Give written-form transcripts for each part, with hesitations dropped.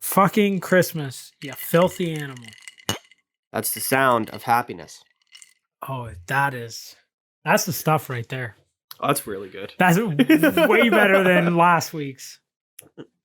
Fucking Christmas, you filthy animal. That's the sound of happiness. Oh, that's the stuff right there. Oh, that's really good. That's way better than last week's.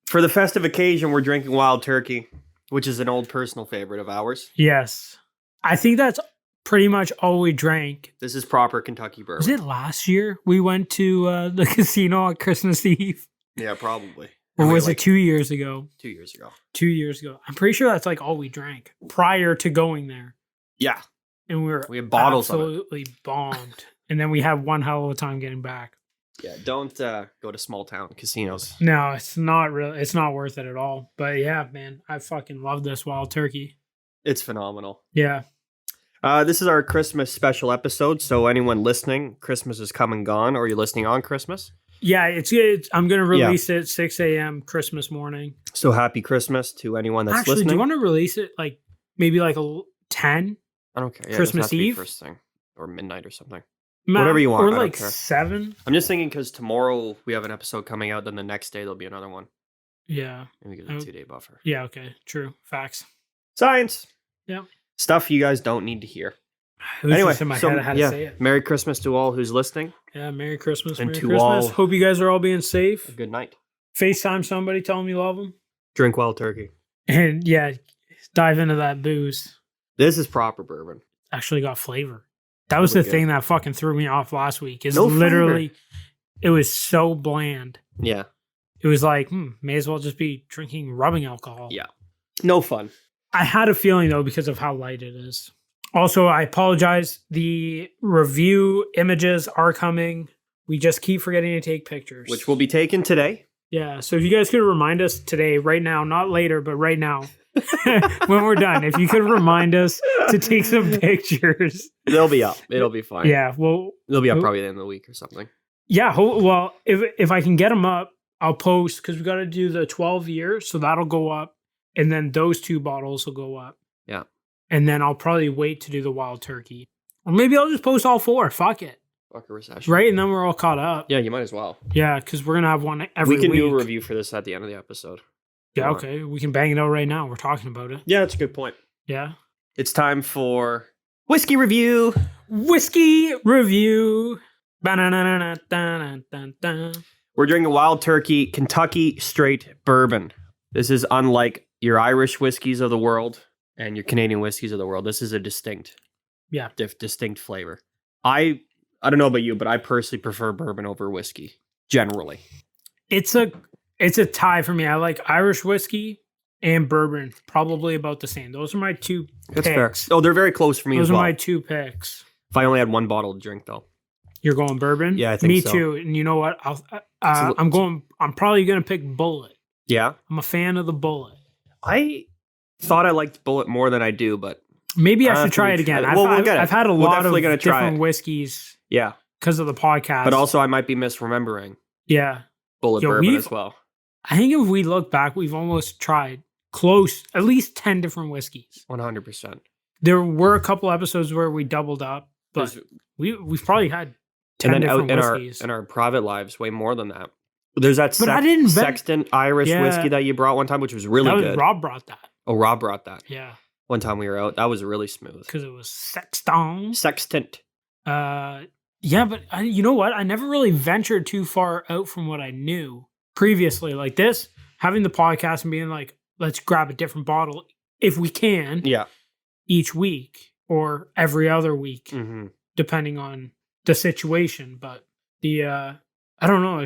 For the festive occasion, we're drinking Wild Turkey, which is an old personal favorite of ours. Yes. I think that's pretty much all we drank. This is proper Kentucky bourbon. Was it last year we went to the casino on Christmas Eve? Yeah, probably. Or was it 2 years ago? 2 years ago. 2 years ago. I'm pretty sure that's like all we drank prior to going there. Yeah. And we had bottles absolutely bombed. And then we had one hell of a time getting back. Yeah, don't go to small town casinos. No, it's not really. It's not worth it at all. But yeah, man, I fucking love this Wild Turkey. It's phenomenal. Yeah. This is our Christmas special episode. So anyone listening, Christmas is come and gone, or you're listening on Christmas. Yeah, it's I'm going to release it 6 a.m. Christmas morning. So happy Christmas to anyone that's listening. Do you want to release it like maybe like a 10? I don't care. Yeah, Christmas Eve? First thing. Or midnight or something. Whatever you want. Or like 7? I'm just thinking because tomorrow we have an episode coming out, then the next day there'll be another one. Yeah. And we get a 2-day buffer. Yeah, okay. True. Facts. Science. Yeah. Stuff you guys don't need to hear. Anyway, in my head how to say it. Merry Christmas to all who's listening. Yeah, Merry Christmas. And Merry to Christmas. all, hope you guys are all being safe. Good night. FaceTime somebody, tell them you love them. Drink Wild Turkey. And yeah, dive into that booze. This is proper bourbon. Actually got flavor. That was the thing that fucking threw me off last week. Is no literally, flavor. It was so bland. Yeah. It was like, may as well just be drinking rubbing alcohol. Yeah. No fun. I had a feeling though because of how light it is. Also, I apologize. The review images are coming. We just keep forgetting to take pictures. Which will be taken today. Yeah. So if you guys could remind us today, right now, not later, but right now, when we're done, if you could remind us to take some pictures. They'll be up. It'll be fine. Yeah. Well, they'll be up probably at the end of the week or something. Yeah. Well, if I can get them up, I'll post because we got to do the 12 years. So that'll go up. And then those 2 bottles will go up. Yeah. And then I'll probably wait to do the Wild Turkey. Or maybe I'll just post all 4. Fuck it. Fuck a recession. Right? And then we're all caught up. Yeah, you might as well. Yeah, because we're going to have one every week. We can do a review for this at the end of the episode. Yeah, okay. We can bang it out right now. We're talking about it. Yeah, that's a good point. Yeah. It's time for Whiskey Review. Whiskey Review. We're drinking Wild Turkey Kentucky Straight Bourbon. This is unlike your Irish whiskeys of the world and your Canadian whiskeys of the world. This is a distinct flavor. I don't know about you, but I personally prefer bourbon over whiskey, generally. It's a tie for me. I like Irish whiskey and bourbon, probably about the same. Those are my 2 picks. That's fair. Oh, they're very close for me as well. Those are my 2 picks. If I only had one bottle to drink, though. You're going bourbon? Yeah, I think so. Me too. And you know what? I'm probably going to pick Bullet. Yeah? I'm a fan of the Bullet. I thought I liked Bullet more than I do, but maybe I should try it again. I've had a lot of different whiskeys. Yeah. Because of the podcast. But also I might be misremembering. Yeah. Bullet bourbon as well. I think if we look back, we've almost tried at least 10 different whiskeys. 100%. There were a couple episodes where we doubled up, but we've probably had 10 different whiskeys. In our private lives, way more than that. There's that Sexton Irish whiskey that you brought one time, which was really good. Rob brought that. Oh, Rob brought that. Yeah. One time we were out. That was really smooth. Because it was Sexton. Sextant. Yeah, but you know what? I never really ventured too far out from what I knew previously. Like this, having the podcast and being like, let's grab a different bottle if we can. Yeah. Each week or every other week, depending on the situation. But I don't know.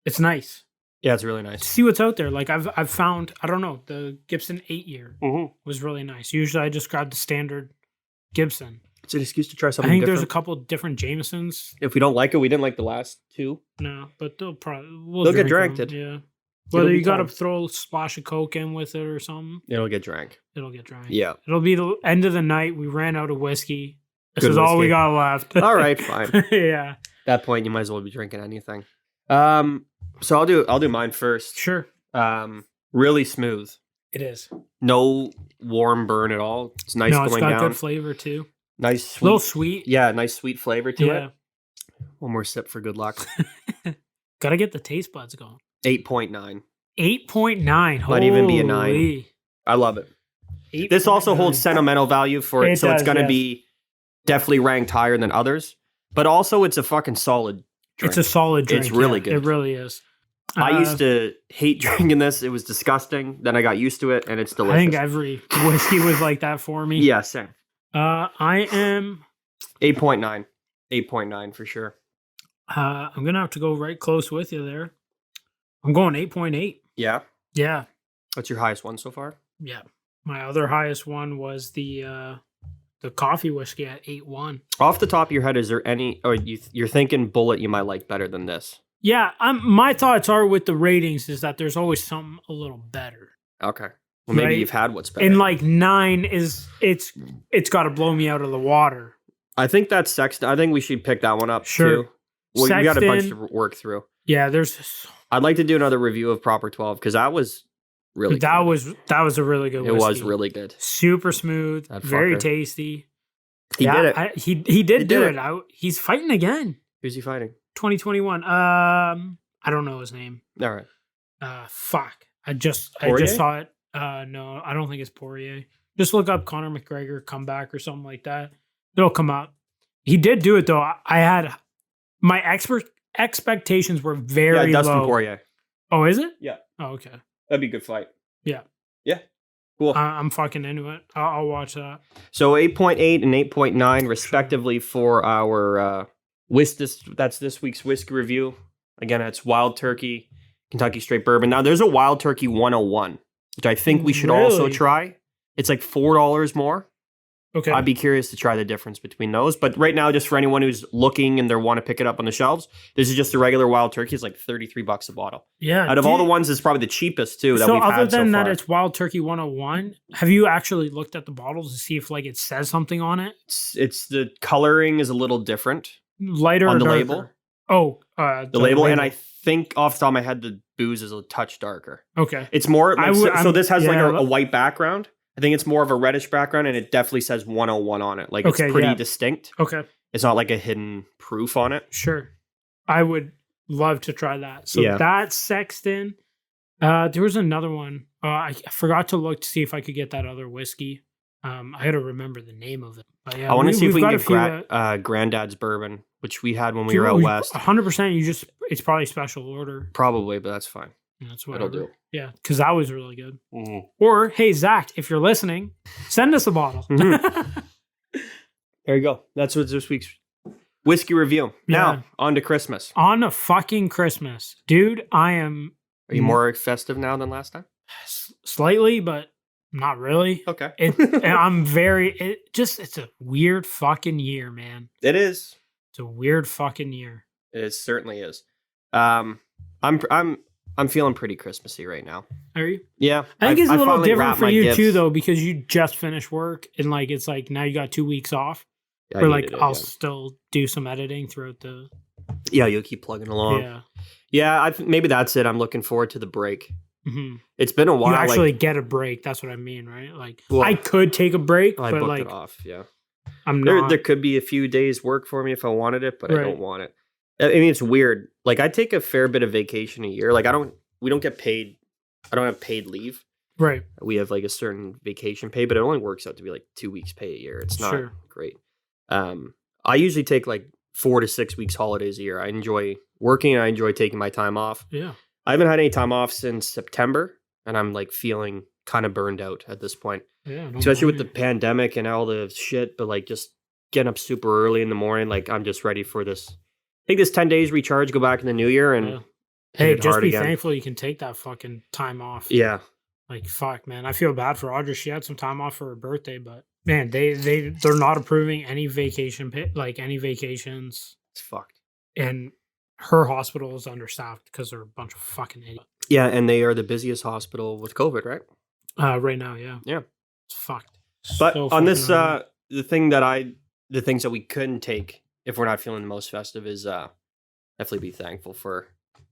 It's nice. Yeah, it's really nice. See what's out there. Like I've found, I don't know, the Gibson 8-year was really nice. Usually I just grab the standard Gibson. It's an excuse to try something different. I think different. there's a couple different Jamesons. If we don't like it, we didn't like the last 2. No, but they'll get drank. Yeah. Whether you got to throw a splash of Coke in with it or something. It'll get drank. Yeah. It'll be the end of the night. We ran out of whiskey. This is whiskey. all we got left. All right, fine. Yeah. At that point, you might as well be drinking anything. So I'll do mine first. Sure. Really smooth. It is. No warm burn at all. It's nice going down. It's got good flavor too. Nice sweet. Little sweet. Yeah, nice sweet flavor to it. One more sip for good luck. Gotta get the taste buds going. 8.9. 8.9. Might even be a 9. I love it. This also holds sentimental value for it, so it's going to be definitely ranked higher than others. But also, it's a fucking solid drink. It's a solid drink. It's really good. It really is. I used to hate drinking this. It was disgusting. Then I got used to it, and it's delicious. I think every whiskey was like that for me. Yeah, same. I am 8.9. 8.9 for sure. I'm going to have to go right close with you there. I'm going 8.8. Yeah? Yeah. What's your highest one so far? Yeah. My other highest one was the coffee whiskey at 8.1. Off the top of your head, is there any... Or you're thinking Bullet you might like better than this? Yeah. My thoughts are with the ratings is that there's always something a little better. Okay. Well, maybe you've had what's better. And like 9 is... It's got to blow me out of the water. I think that's Sexton. I think we should pick that one up, sure. too. Well, we got a bunch to work through. Yeah, I'd like to do another review of Proper 12 because that was really good. That was a really good whiskey. It was really good. Super smooth, very tasty. He did it. He did do it. He's fighting again. Who's he fighting? 2021. I don't know his name. All right. Fuck. I just saw it. No, I don't think it's Poirier. Just look up Conor McGregor comeback or something like that. It'll come up. He did do it though. I had my expectations were very low. Dustin Poirier. Oh, is it? Yeah. Oh, okay. That'd be a good fight. Yeah. Yeah. Cool. I'm fucking into it. I'll watch that. So 8.8 and 8.9 respectively for our that's this week's whiskey review. Again, it's Wild Turkey Kentucky Straight Bourbon. Now there's a Wild Turkey 101, which I think we should also try. It's like $4 more. Okay. I'd be curious to try the difference between those. But right now, just for anyone who's looking and they want to pick it up on the shelves, this is just a regular Wild Turkey. It's like $33 a bottle. Yeah. Out of all the ones, it's probably the cheapest too that we've had so far. So other than that, it's Wild Turkey 101. Have you actually looked at the bottles to see if like it says something on it? It's the coloring is a little different. Lighter on or the darker? label. Oh, the label, and I think off the top of my head, the booze is a touch darker. Okay. It's more like, so this has like a white background. I think it's more of a reddish background, and it definitely says 101 on it. Like, it's pretty distinct. Okay. It's not like a hidden proof on it. Sure. I would love to try that. So that's Sexton. There was another one. I forgot to look to see if I could get that other whiskey. I got to remember the name of it. But yeah, I want to see if we can get Granddad's Bourbon, which we had when we were out west. 100%. It's probably special order. Probably, but that's fine. That's what It'll do. Yeah, because that was really good. Mm-hmm. Or, hey, Zach, if you're listening, send us a bottle. Mm-hmm. There you go. That's what this week's whiskey review. Yeah. Now, on to Christmas. On to fucking Christmas. Dude, I am... Are you more festive now than last time? Slightly, but not really. Okay. And I'm very... It's a weird fucking year, man. It is. It's a weird fucking year. It certainly is. I'm feeling pretty Christmassy right now. Are you? Yeah. I think it's a little different for you too, though, because you just finished work and like it's like now you got 2 weeks off. Or like I'll still do some editing throughout the. Yeah, you'll keep plugging along. Yeah. Maybe that's it. I'm looking forward to the break. Mm-hmm. It's been a while. You actually get a break. That's what I mean, right? Like I could take a break, I but booked like it off. Yeah. I'm not. There could be a few days work for me if I wanted it, but I don't want it. I mean, it's weird. Like I take a fair bit of vacation a year. Like we don't get paid. I don't have paid leave. Right. We have like a certain vacation pay, but it only works out to be like 2 weeks pay a year. It's not great. I usually take like 4 to 6 weeks holidays a year. I enjoy working and I enjoy taking my time off. Yeah. I haven't had any time off since September and I'm like feeling kind of burned out at this point. Yeah. Especially with the pandemic and all the shit, but like just getting up super early in the morning. Like I'm just ready for this. Take this 10 days recharge, go back in the new year and hey, just be thankful you can take that fucking time off. Yeah. Like fuck, man. I feel bad for Audrey. She had some time off for her birthday, but man, they're not approving any vacation any vacations. It's fucked. And her hospital is understaffed because they're a bunch of fucking idiots. Yeah, and they are the busiest hospital with COVID, right? Right now, yeah. Yeah. It's fucked. But so on this the things that we couldn't take if we're not feeling the most festive is definitely be thankful for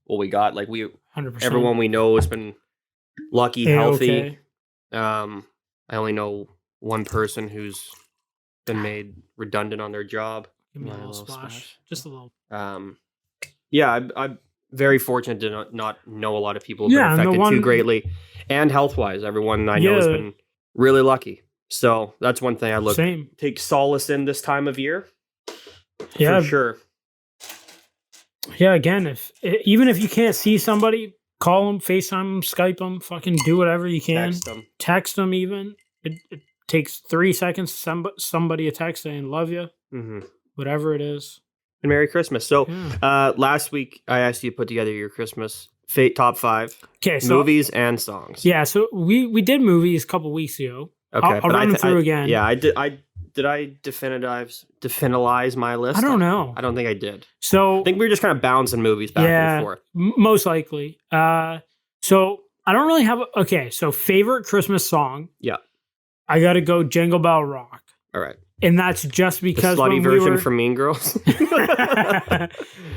what we got. Like 100%. Everyone we know has been lucky, healthy. I only know one person who's been made redundant on their job. Give me a little splash. Just a little. Yeah, very fortunate to not know a lot of people who've been affected too greatly. And health-wise, everyone I know has been really lucky. So that's one thing I take solace in this time of year. Yeah, for sure. Yeah, again, even if you can't see somebody, call them, FaceTime them, Skype them, fucking do whatever you can. Text them even. It takes 3 seconds to send somebody a text saying love you, whatever it is. And Merry Christmas. So last week I asked you to put together your Christmas top 5 movies and songs. Yeah, so we did movies a couple weeks ago. Okay, I'll run them through again. Yeah, I did I definitely my list? I don't know. I don't think I did. So I think we were just kind of bouncing movies back and forth. Most likely. So I don't really have so favorite Christmas song. Yeah. I gotta go Jingle Bell Rock. All right. And that's just because the slutty version from Mean Girls.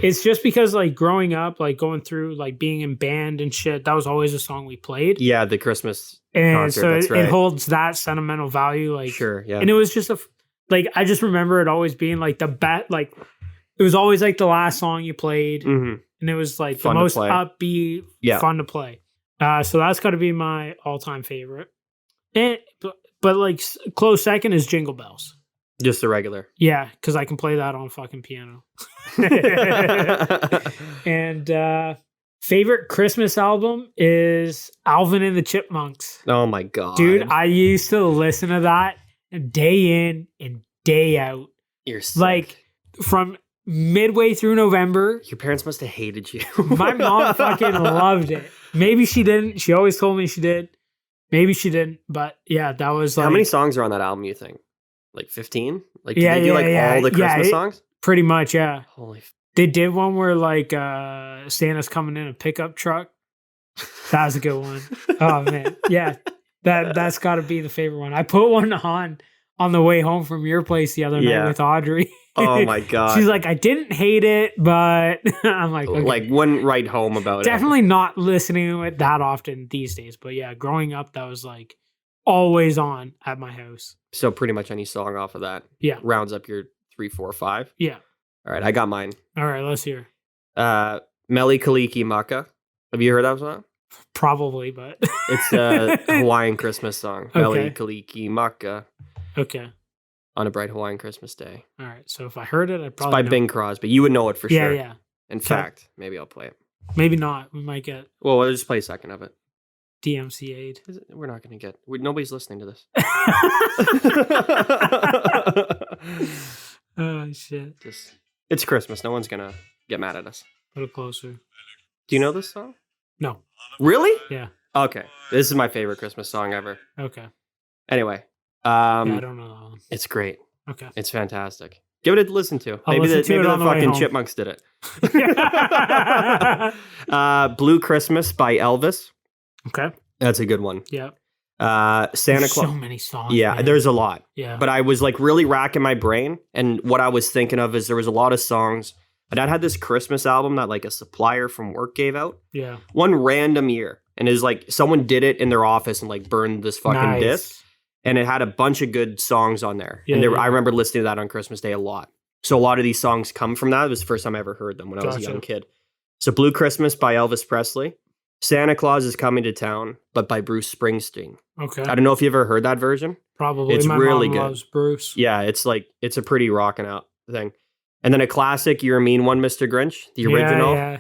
It's just because like growing up, like going through like being in band and shit, that was always a song we played. Yeah, the Christmas concert, so that's right. It holds that sentimental value. Like sure, yeah. And it was just I just remember it always being like it was always like the last song you played, and it was like fun the most upbeat, fun to play. So that's got to be my all-time favorite. But like close second is Jingle Bells. Just the regular. Yeah, because I can play that on fucking piano. And favorite Christmas album is Alvin and the Chipmunks. Oh my God. Dude, I used to listen to that day in and day out. You're sick. Like from midway through November. Your parents must have hated you. My mom fucking loved it. Maybe she didn't. She always told me she did. Maybe she didn't. But yeah, that was like... How many songs are on that album, you think? Like 15? Like, did they do all the Christmas songs? Pretty much, yeah. Holy... They did one where like Santa's coming in a pickup truck. That was a good one. Oh man. Yeah. That's gotta be the favorite one. I put one on the way home from your place the other night with Audrey. Oh my God. She's like, I didn't hate it, but I'm like, okay. Like wouldn't write home about Definitely not listening to it that often these days. But yeah, growing up, that was like always on at my house. So pretty much any song off of that rounds up your 3, 4, 5. Yeah. All right, I got mine. All right, let's hear. Mele Kaliki Maka. Have you heard that song? Probably, but it's a Hawaiian Christmas song. Okay. Mele Kaliki Maka. Okay. On a bright Hawaiian Christmas day. All right, so if I heard it, I'd probably It's by Bing Crosby. You would know it for sure. Yeah. In fact, maybe I'll play it. Maybe not. We might get... Well, we'll just play a second of it. DMCA'd. We're not going to get... Nobody's listening to this. Oh, shit. It's Christmas. No one's going to get mad at us. Put it closer. Do you know this song? No. Really? Yeah. Okay. This is my favorite Christmas song ever. Okay. Anyway. I don't know. It's great. Okay. It's fantastic. Give it a listen to. Maybe the fucking Chipmunks did it. Blue Christmas by Elvis. Okay. That's a good one. Yeah. Santa Claus. So many songs. Yeah, man. There's a lot. Yeah. But I was like really racking my brain, and what I was thinking of is there was a lot of songs. My dad had this Christmas album that like a supplier from work gave out. Yeah. One random year, and it was like someone did it in their office and like burned this fucking disc, and it had a bunch of good songs on there. Yeah, and I remember listening to that on Christmas Day a lot. So a lot of these songs come from that. It was the first time I ever heard them when I was a young kid. So Blue Christmas by Elvis Presley. Santa Claus is Coming to Town, but by Bruce Springsteen. Okay. I don't know if you ever heard that version. Probably. It's really good. Loves Bruce. Yeah, it's a pretty rocking out thing. And then a classic, You're a Mean One, Mr. Grinch, the original. Yeah.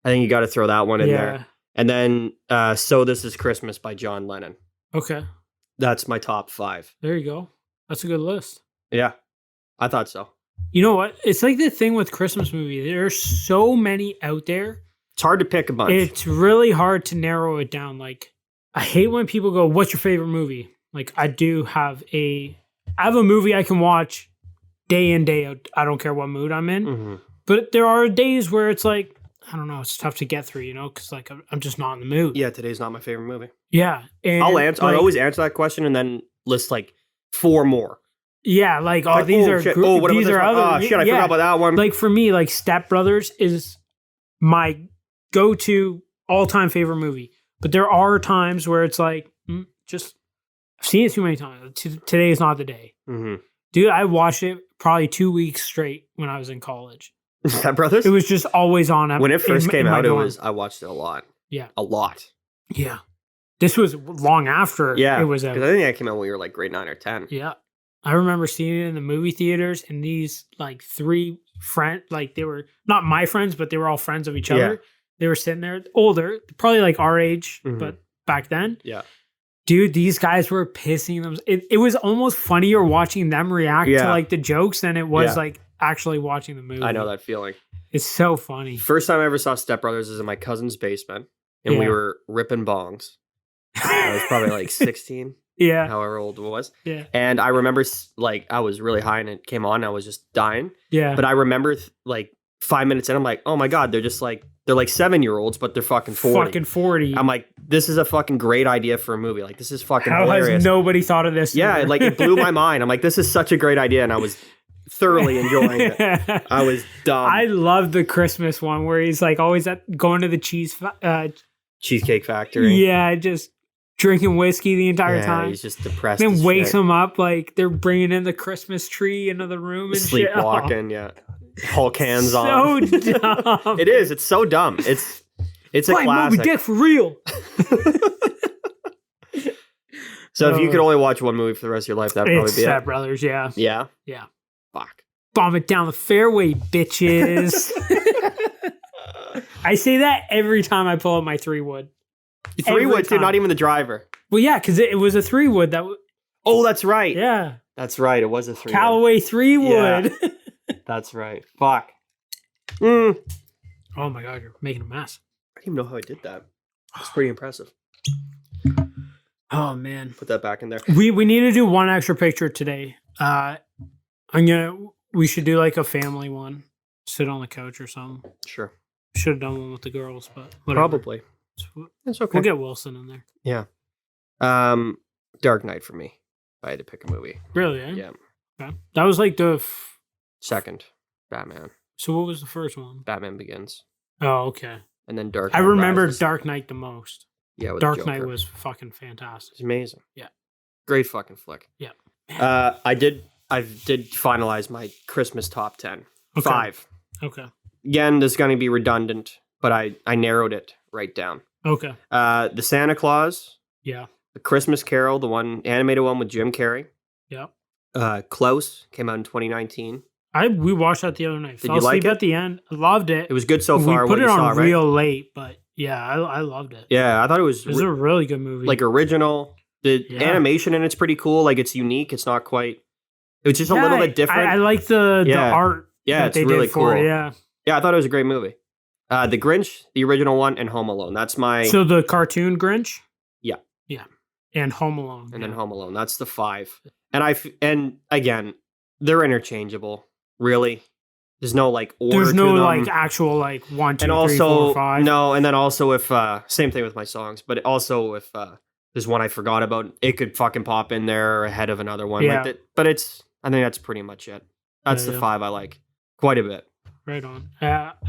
I think you got to throw that one in there. And then So This Is Christmas by John Lennon. Okay. That's my top 5. There you go. That's a good list. Yeah, I thought so. You know what? It's like the thing with Christmas movies. There's so many out there. It's hard to pick a bunch. It's really hard to narrow it down. Like, I hate when people go, what's your favorite movie? Like, I have a movie I can watch day in, day out. I don't care what mood I'm in. Mm-hmm. But there are days where it's like, I don't know, it's tough to get through, you know, because like I'm just not in the mood. Yeah, today's not my favorite movie. Yeah. And I'll always answer that question and then list like 4 more. Yeah, like, these are shit. These are other. Oh, shit, I forgot about that one. Like, for me, like, Step Brothers is my go-to all-time favorite movie. But there are times where it's like, I've seen it too many times. Today is not the day. Mm-hmm. Dude, I watched it probably 2 weeks straight when I was in college. Step Brothers? It was just always on. When it first came out, dorm. I watched it a lot. Yeah. A lot. Yeah. This was long after it was out. Because I think that came out when you were like grade 9 or 10. Yeah. I remember seeing it in the movie theaters, and these like 3 friends, like they were not my friends, but they were all friends of each other. They were sitting there, older, probably like our age, but back then. Yeah. Dude, these guys were pissing them. It was almost funnier watching them react to like the jokes than it was like actually watching the movie. I know that feeling. It's so funny. First time I ever saw Step Brothers is in my cousin's basement, and we were ripping bongs. I was probably like 16. Yeah. However old it was. Yeah. And I remember like I was really high and it came on. And I was just dying. Yeah. But I remember like 5 minutes in, I'm like, oh my God, they're like 7-year-olds, but they're fucking 40. Fucking 40. I'm like, this is a fucking great idea for a movie. Like, this is fucking How hilarious. has nobody thought of this? Yeah, like it blew my mind. I'm like, this is such a great idea. And I was thoroughly enjoying it. I was dumb. I love the Christmas one where he's like always going to the Cheesecake Factory. Yeah, just drinking whiskey the entire time. He's just depressed. Then wakes him up like they're bringing in the Christmas tree into the room and sleepwalking. Yeah, Hulk hands on. So dumb. It is. It's so dumb. It's a classic. Moby Dick for real. So if you could only watch one movie for the rest of your life, that'd probably be Step it. Brothers. Yeah. Yeah. Yeah. Fuck. Bomb it down the fairway, bitches. I say that every time I pull up my 3-wood. 3-wood, too, not even the driver. Well, yeah, because it was a 3-wood. Oh, that's right. Yeah. That's right. It was a 3-wood. Callaway 3-wood. Yeah. That's right. Fuck. Mm. Oh my God, you're making a mess. I didn't even know how I did that. It's pretty impressive. Oh man. Put that back in there. We need to do one extra picture today. We should do like a family one. Sit on the couch or something. Sure. Should have done one with the girls, but whatever. Probably. It's okay. We'll get Wilson in there. Yeah. Dark Knight for me. If I had to pick a movie. Really? Eh? Yeah. Okay. That was like the second Batman. So what was the first one? Batman Begins. Oh, okay. And then Dark Knight. I remember Rises. Dark Knight the most. Yeah, with Dark Joker. Knight was fucking fantastic. It's amazing. Yeah. Great fucking flick. Yeah. I did finalize my Christmas top 10. Okay. 5. Okay. Again, this is going to be redundant, but I narrowed it right down. Okay. The Santa Claus. Yeah. The Christmas Carol, the one animated one with Jim Carrey. Yeah. Klaus came out in 2019. We watched that the other night. Did Fell you like asleep it? at the end. I loved it. It was good so far. We put it on right? real late, but yeah, I loved it. Yeah, I thought it was a really good movie. Like original. The animation in it's pretty cool. Like it's unique. It's not quite. It was just a little bit different. I like the art. Yeah, that it's they really did for cool. it, yeah. Yeah, I thought it was a great movie. The Grinch, the original one, and Home Alone. That's my. So the cartoon Grinch. Yeah. Yeah. And Home Alone. And then Home Alone. That's the 5. And again, they're interchangeable. Really. There's no like order. There's no to them. like actual like 1, 2, and 3, also, 4, 5. No, and then also if same thing with my songs, but also if there's one I forgot about, it could fucking pop in there ahead of another one. Yeah. Like that, but I think that's pretty much it. That's the 5 I like quite a bit. Right on.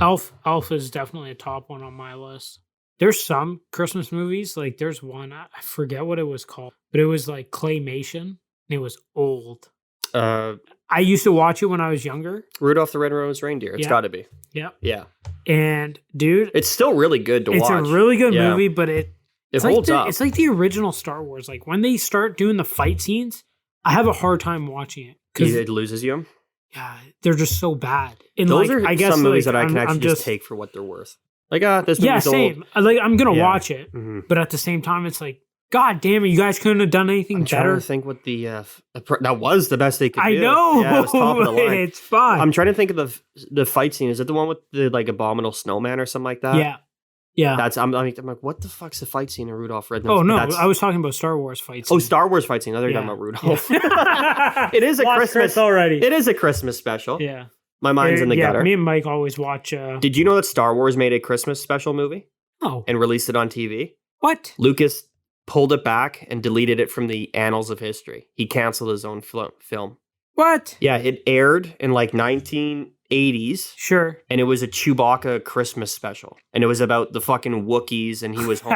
Elf is definitely a top one on my list. There's some Christmas movies, like there's one, I forget what it was called, but it was like claymation and it was old. I used to watch it when I was younger. Rudolph the Red-Nosed Reindeer. It's got to be. Yeah. Yeah. And dude, it's still really good to watch. It's a really good movie, but it holds up. It's like the original Star Wars. Like when they start doing the fight scenes, I have a hard time watching it because it loses you. Yeah, they're just so bad. And those like, are I guess some movies like, that I can actually just take for what they're worth. Like, this movie's same. old. Like, I'm gonna watch it, but at the same time, it's like, God damn it, you guys couldn't have done anything better. I'm trying to think what that was the best they could do. I know. Yeah, it was top of the line. It's fine. I'm trying to think of the fight scene. Is it the one with the like abominable snowman or something like that? Yeah. Yeah. I'm like, what the fuck's the fight scene in Rudolph Red-Nosed? Oh no, I was talking about Star Wars fight scene. Oh, Star Wars fight scene. I thought you were talking about Rudolph. It is a Christmas already. It is a Christmas special. Yeah. My mind's in the gutter. Me and Mike always watch. Did you know that Star Wars made a Christmas special movie? Oh. And released it on TV? What? Lucas pulled it back and deleted it from the annals of history. He canceled his own film. What? Yeah, it aired in like 19 80s. Sure. And it was a Chewbacca Christmas special. And it was about the fucking Wookiees and he was home.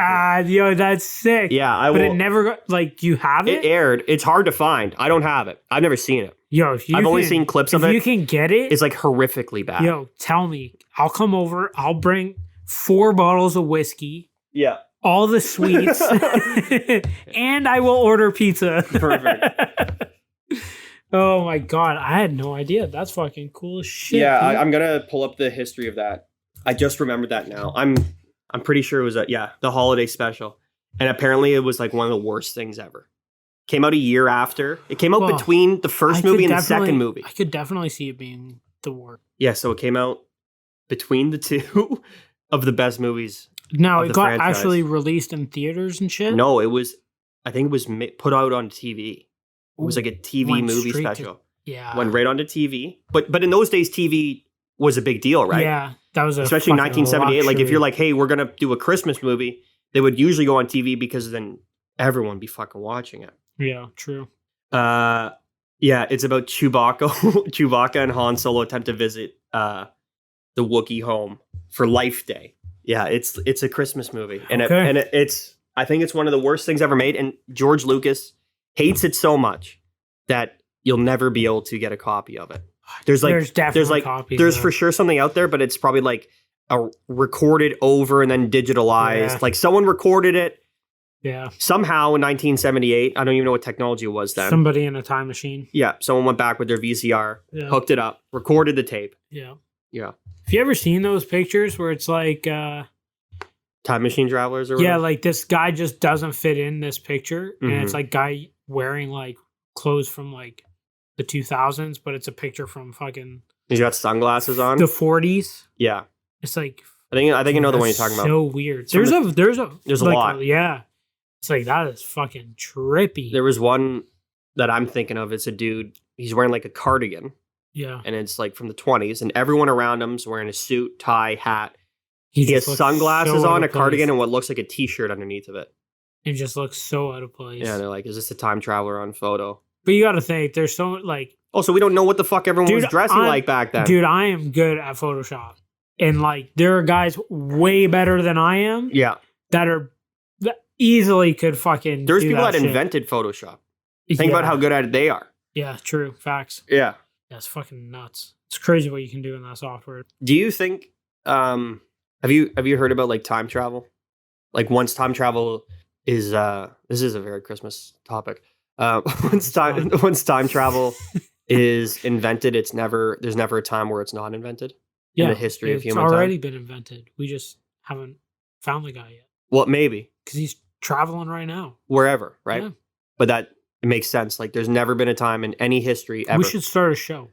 Yo, that's sick. Yeah, But it never got, like, you have it? It aired. It's hard to find. I don't have it. I've never seen it. Yo, I've only seen clips of it. If you can get it. It's like horrifically bad. Yo, tell me. I'll come over. I'll bring 4 bottles of whiskey. Yeah. All the sweets. And I will order pizza. Perfect. Oh my God. I had no idea. That's fucking cool as shit. Yeah, I'm going to pull up the history of that. I just remembered that now. I'm pretty sure it was the holiday special. And apparently it was like one of the worst things ever. Came out a year after. It came out between the first movie and the second movie. I could definitely see it being the worst. Yeah, so it came out between the two of the best movies. Now, it got actually released in theaters and shit? No, I think it was put out on TV. It was like a TV movie special. Went right onto TV. But in those days, TV was a big deal, right? Yeah. That was especially 1978. Like, if you're like, hey, we're going to do a Christmas movie, they would usually go on TV because then everyone would be fucking watching it. Yeah, true. Yeah, it's about Chewbacca. Chewbacca and Han Solo attempt to visit the Wookiee home for Life Day. Yeah, it's a Christmas movie. And it's I think it's one of the worst things ever made. And George Lucas hates it so much that you'll never be able to get a copy of it. There's copies, for sure something out there, but it's probably like a recorded over and then digitalized. Yeah. Like someone recorded it. Yeah. Somehow in 1978, I don't even know what technology it was then. Somebody in a time machine. Yeah, someone went back with their VCR, hooked it up, recorded the tape. Yeah. Yeah. Have you ever seen those pictures where it's like time machine travelers or whatever? Yeah, like this guy just doesn't fit in this picture and it's like guy wearing like clothes from like the 2000s, but it's a picture from fucking he's got sunglasses on. The 40s. Yeah. It's like I think you know the one you're talking about. So weird. There's a lot. Yeah. It's like that is fucking trippy. There was one that I'm thinking of. It's a dude. He's wearing like a cardigan. Yeah. And it's like from the 20s, and everyone around him's wearing a suit, tie, hat. He has sunglasses on, a cardigan, and what looks like a t-shirt underneath of it. It just looks so out of place. Yeah, they're like, is this a time traveler on photo? But you got to think, there's so like. Also, we don't know what the fuck everyone was dressing like back then. Dude, I am good at Photoshop, and like there are guys way better than I am. Yeah. That easily could fucking. There's people that invented Photoshop. Think about how good at it they are. Yeah, true. Facts. Yeah. Yeah, it's fucking nuts. It's crazy what you can do in that software. Do you think have you heard about like time travel? Like once time travel is this is a very Christmas topic. Once time travel is invented, there's never a time where it's not invented in the history of human time. It's already been invented. We just haven't found the guy yet. Well, maybe. Because he's traveling right now. Wherever, right? Yeah. But it makes sense. Like, there's never been a time in any history ever. We should start a show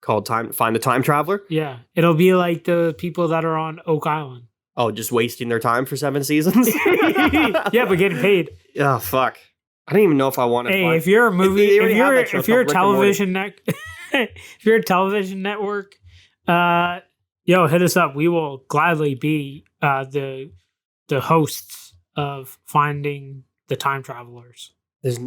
called Find the Time Traveler. Yeah, it'll be like the people that are on Oak Island. Oh, just wasting their time for 7 seasons. Yeah, but getting paid. Oh fuck! I don't even know if I want to. Hey, if you're a movie, if you're a television if you're a television network, yo, hit us up. We will gladly be the hosts of finding the time travelers. There's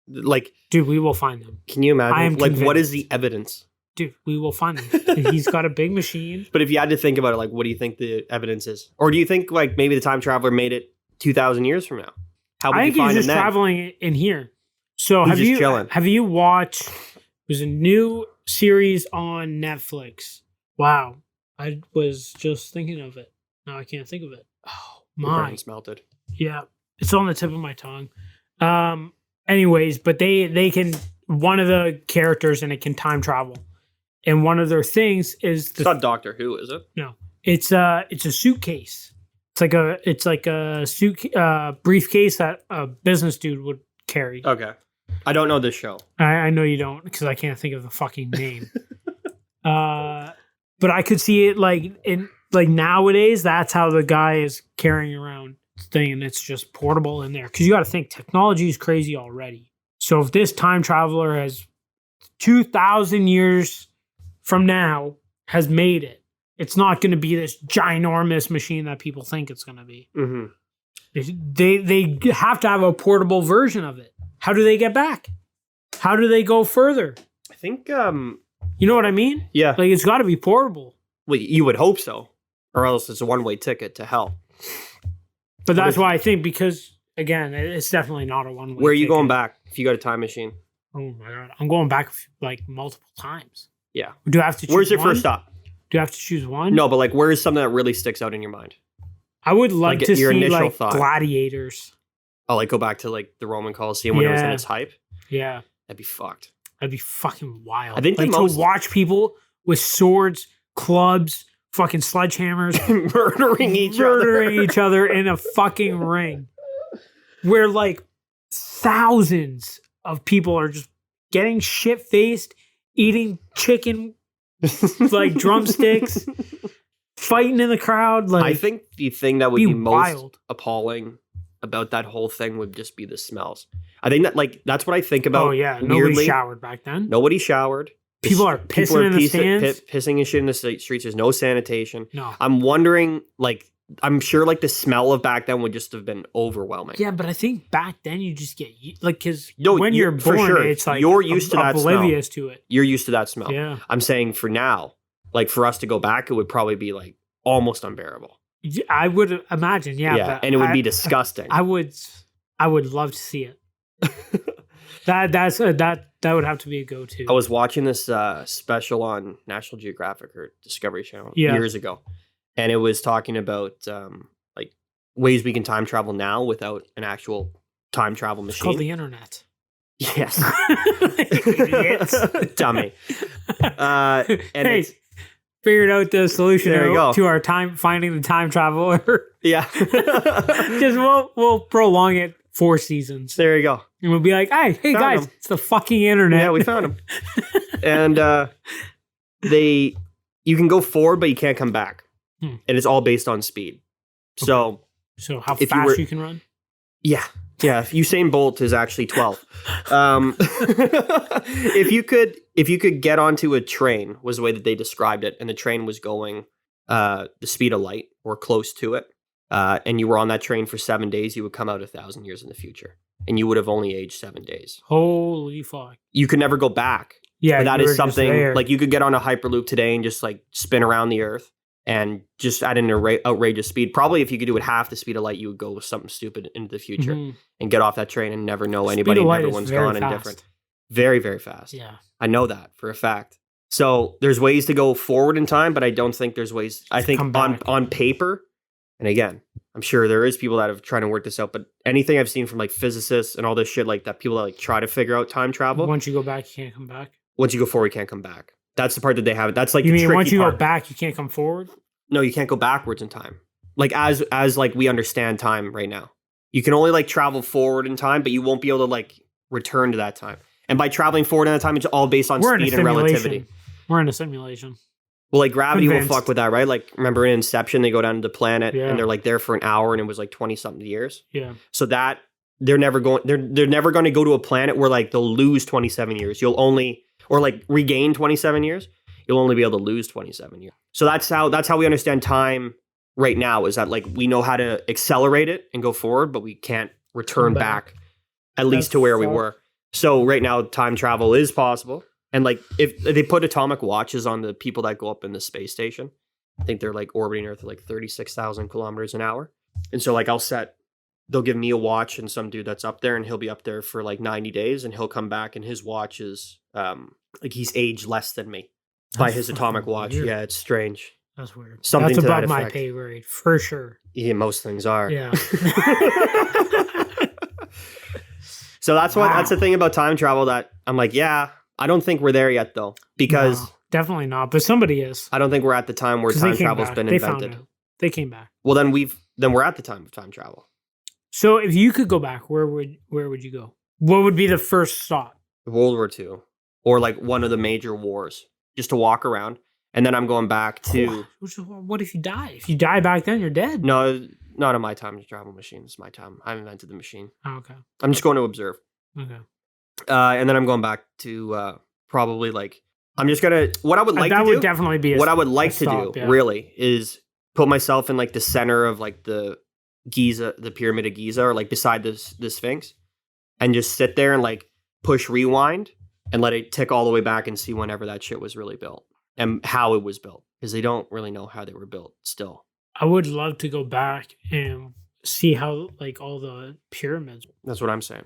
like, dude, we will find them. Can you imagine? Like, what is the evidence? Dude, we will find them. He's got a big machine. But if you had to think about it, like, what do you think the evidence is? Or do you think like maybe the time traveler made it 2,000 years from now? How would you find him then? I think he's just traveling in here. So have you watched? There's a new series on Netflix. Wow, I was just thinking of it. Now I can't think of it. Oh my! Brain's melted. Yeah, it's on the tip of my tongue. Anyways, but they can. One of the characters in it can time travel, and one of their things is it's not Doctor Who, is it? No, it's a suitcase. It's like a briefcase that a business dude would carry. Okay, I don't know this show. I know you don't because I can't think of the fucking name. But I could see it like nowadays. That's how the guy is carrying around thing, and it's just portable in there. Because you got to think technology is crazy already. So if this time traveler has 2,000 years from now has made it, it's not going to be this ginormous machine that people think it's going to be. Mm-hmm. They have to have a portable version of it. How do they get back? How do they go further? I think You know what I mean? Yeah. Like, it's got to be portable. Well, you would hope so. Or else it's a one-way ticket to hell. But that's why I think, because, again, it's definitely not a one-way Where are you ticket. going back if you got a time machine? Oh, my God. I'm going back, like, multiple times. Yeah. Do I have to choose Where's your one? first stop? Do I have to choose one? No, but, like, where is something that really sticks out in your mind? I would love Like, to your see, initial like, thought. gladiators. Oh, like, go back to, like, the Roman Colosseum when it was in Yeah. its hype? Yeah. That'd be fucked. That'd be fucking wild. I think the like, most- to watch people with swords, clubs, fucking sledgehammers, murdering each other in a fucking ring. Where, like, thousands of people are just getting shit-faced, eating chicken, like, drumsticks, fighting in the crowd. Like, I think the thing that would be most wild. appalling about that whole thing would just be the smells. I think that, like, that's what I think about. Oh, yeah. Nobody weirdly. showered back then. Nobody showered. People are pissing in the stands. Pissing and shit in the streets. There's no sanitation. No. I'm wondering, like, I'm sure, like, the smell of back then would just have been overwhelming. Yeah, but I think back then you just get, like, because No, when you're for born, sure. it's like You're used to that smell. oblivious to it. You're used to that smell. Yeah. I'm saying for now, like, for us to go back, it would probably be, like, almost unbearable. I would imagine, yeah. But and it would be disgusting. I would love to see it. that would have to be a go-to. I was watching this special on National Geographic or Discovery Channel years ago, and it was talking about like ways we can time travel now without an actual time travel machine. It's called the internet. Yes, Idiots. dummy. And hey, it's, figured out the solution There you go. to our finding the time traveler. yeah, Because we'll prolong it 4 seasons. there you go. And we'll be like, hey Found guys, him. it's the fucking internet. Yeah, we found him. And you can go forward, but you can't come back, and it's all based on speed. So how if you fast were- you can run? yeah. Usain Bolt is actually 12. If you could get onto a train, was the way that they described it, and the train was going the speed of light or close to it, and you were on that train for 7 days, you would come out 1,000 years in the future, and you would have only aged 7 days. Holy fuck. You could never go back. Yeah, But that you is were just something there. like you could get on a hyperloop today and just like spin around the earth and just at an outrageous speed. Probably if you could do it half the speed of light, you would go with something stupid into the future Mhm. and get off that train and never know Speed anybody of and light is everyone's very gone and fast. different. Very, very fast. Yeah. I know that for a fact. So there's ways to go forward in time, but I don't think there's ways. I think come on back. on paper, and again, I'm sure there is people that have tried to work this out, but anything I've seen from like physicists and all this shit like that, people that like try to figure out time travel, Once you go back, you can't come back. once you go forward, you can't come back. That's the part that they have. That's like You the mean tricky once you part. go back, you can't come forward? No, you can't go backwards in time. Like as like we understand time right now. You can only like travel forward in time, but you won't be able to like return to that time. And by traveling forward in that time, it's all based on We're in a speed and simulation. relativity. We're in a simulation. Well, like gravity Convinced. will fuck with that, right? Like remember in Inception, they go down to the planet Yeah. and they're like there for an hour and it was like 20 something years. Yeah. So that they're never going to go to a planet where like they'll lose 27 years. You'll only or like regain 27 years. You'll only be able to lose 27 years. So that's how we understand time right now, is that like we know how to accelerate it and go forward, but we can't return Come back. back at least to where we were. So right now time travel is possible. And like if they put atomic watches on the people that go up in the space station, I think they're like orbiting Earth at like 36,000 kilometers an hour. And so like they'll give me a watch and some dude that's up there, and he'll be up there for like 90 days and he'll come back and his watch is like he's aged less than me by That's his fucking atomic watch. weird. Yeah, it's strange. That's weird. Something That's to that above my effect. pay grade, for sure. Yeah, most things are. Yeah. So that's Wow. that's the thing about time travel that I'm like, yeah, I don't think we're there yet though, because No, definitely not. But somebody is. I don't think we're at the time where 'Cause they time came travel's back. been They invented. found out. They came back. Well, then we're at the time of time travel. So if you could go back, where would you go? What would be the first stop? World War II, or like one of the major wars, just to walk around. And then I'm going back to What if you die? If you die back then, you're dead. no, not on my time to travel machine. It's my time. I invented the machine. Oh, okay. I'm just going to observe. Okay. And then I'm going back to probably like I'm just gonna what I would like that to would do. definitely be What I would like to stop, do yeah. really is put myself in like the center of like the Giza, the Pyramid of Giza, or like beside the Sphinx, and just sit there and like push rewind and let it tick all the way back and see whenever that shit was really built and how it was built, because they don't really know how they were built still. I would love to go back and see how like all the pyramids. That's what I'm saying.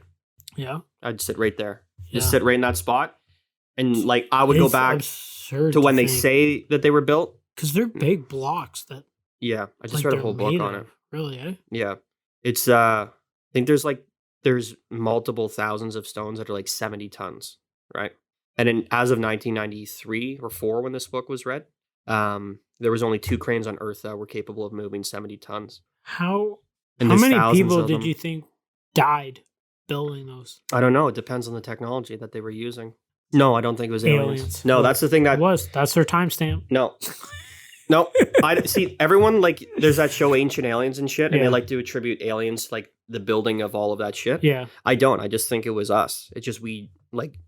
Yeah. I'd sit right there. Just sit right in that spot. And like I would go back to when they say that they were built. Because they're big blocks that. Yeah. I just read a whole book on it. Really, eh? Yeah. It's I think there's multiple thousands of stones that are like 70 tons, right? And then as of 1993 or 4 when this book was read, there was only 2 cranes on Earth that were capable of moving 70 tons. How many people did you think died building those? I don't know. It depends on the technology that they were using. No, I don't think it was aliens. No, that's the thing that that's their timestamp. No. I see everyone like there's that show Ancient Aliens and shit, and they like to attribute aliens to, like the building of all of that shit. Yeah. I don't. I just think it was us. It's just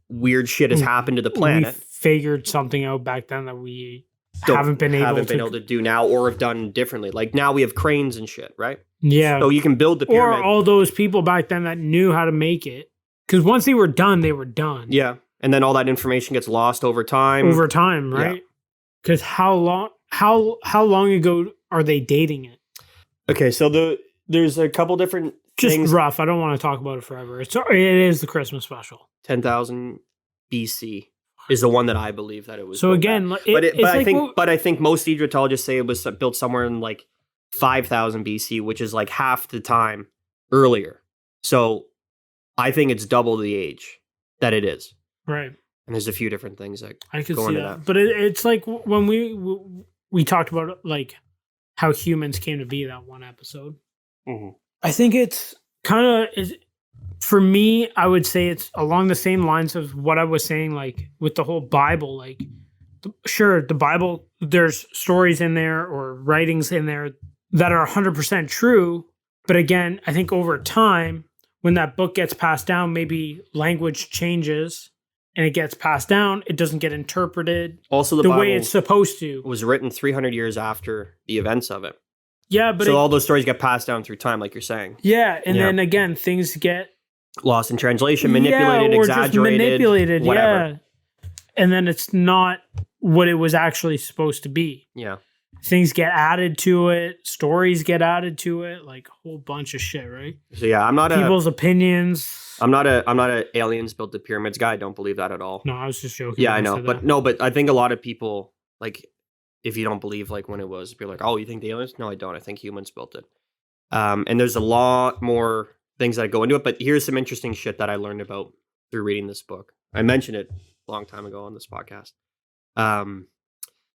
weird shit has happened to the planet. We figured something out back then that we haven't been able to do now or have done differently. Like now we have cranes and shit, right? Yeah. So you can build the pyramid. Or all those people back then that knew how to make it. Because once they were done, they were done. Yeah. And then all that information gets lost over time. Over time, right? Because how long ago are they dating it? Okay, so there's a couple different things. Rough. I don't want to talk about it forever. It is the Christmas special. 10,000 BC is the one that I believe that it was. So again, I think most Egyptologists say it was built somewhere in like 5,000 BC, which is like half the time earlier. So I think it's double the age that it is. Right. And there's a few different things that I could see that. But it's like when we talked about like how humans came to be, that one episode. Mm-hmm. I think it's kind of, for me, I would say it's along the same lines of what I was saying, like with the whole Bible. Like, sure, the Bible, there's stories in there or writings in there that are 100% true. But again, I think over time, when that book gets passed down, maybe language changes and it gets passed down, it doesn't get interpreted also the way it's supposed to. It was written 300 years after the events of it. Yeah, but so all those stories get passed down through time, like you're saying. Yeah, and then again, things get lost in translation, manipulated, or exaggerated, just manipulated, whatever. Yeah. And then it's not what it was actually supposed to be. Yeah. Things get added to it, stories get added to it, like a whole bunch of shit, right? So yeah, I'm not people's opinions. I'm not a aliens built the pyramids guy. I don't believe that at all. No, I was just joking. Yeah, I know. But I think a lot of people, like, if you don't believe like when it was, you're like, oh, you think the aliens? No, I don't. I think humans built it. And there's a lot more things that go into it, but here's some interesting shit that I learned about through reading this book. I mentioned it a long time ago on this podcast.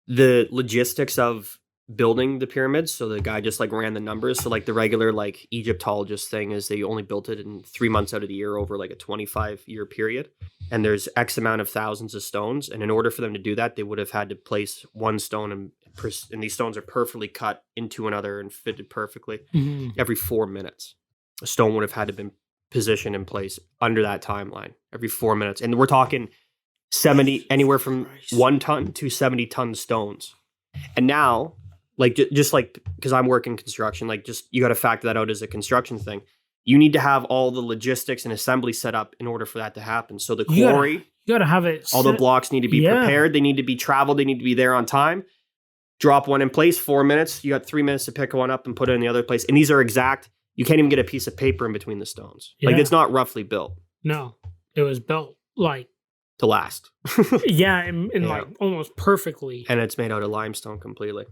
The logistics of building the pyramids. So the guy just like ran the numbers. So like the regular like Egyptologist thing is they only built it in 3 months out of the year over like a 25-year period. And there's X amount of thousands of stones. And in order for them to do that, they would have had to place one stone and these stones are perfectly cut into another and fitted perfectly every 4 minutes. A stone would have had to been positioned in place under that timeline every 4 minutes. And we're talking 70, anywhere from 1 ton to 70 ton stones. And now, like, just like, because I'm working construction, like, just, you got to factor that out as a construction thing. You need to have all the logistics and assembly set up in order for that to happen. So the quarry, you got to have it. All the blocks need to be prepared. They need to be traveled. They need to be there on time. Drop one in place, 4 minutes. You got 3 minutes to pick one up and put it in the other place. And these are exact. You can't even get a piece of paper in between the stones. Like, it's not roughly built. No, it was built like to last. in like almost perfectly. And it's made out of limestone completely.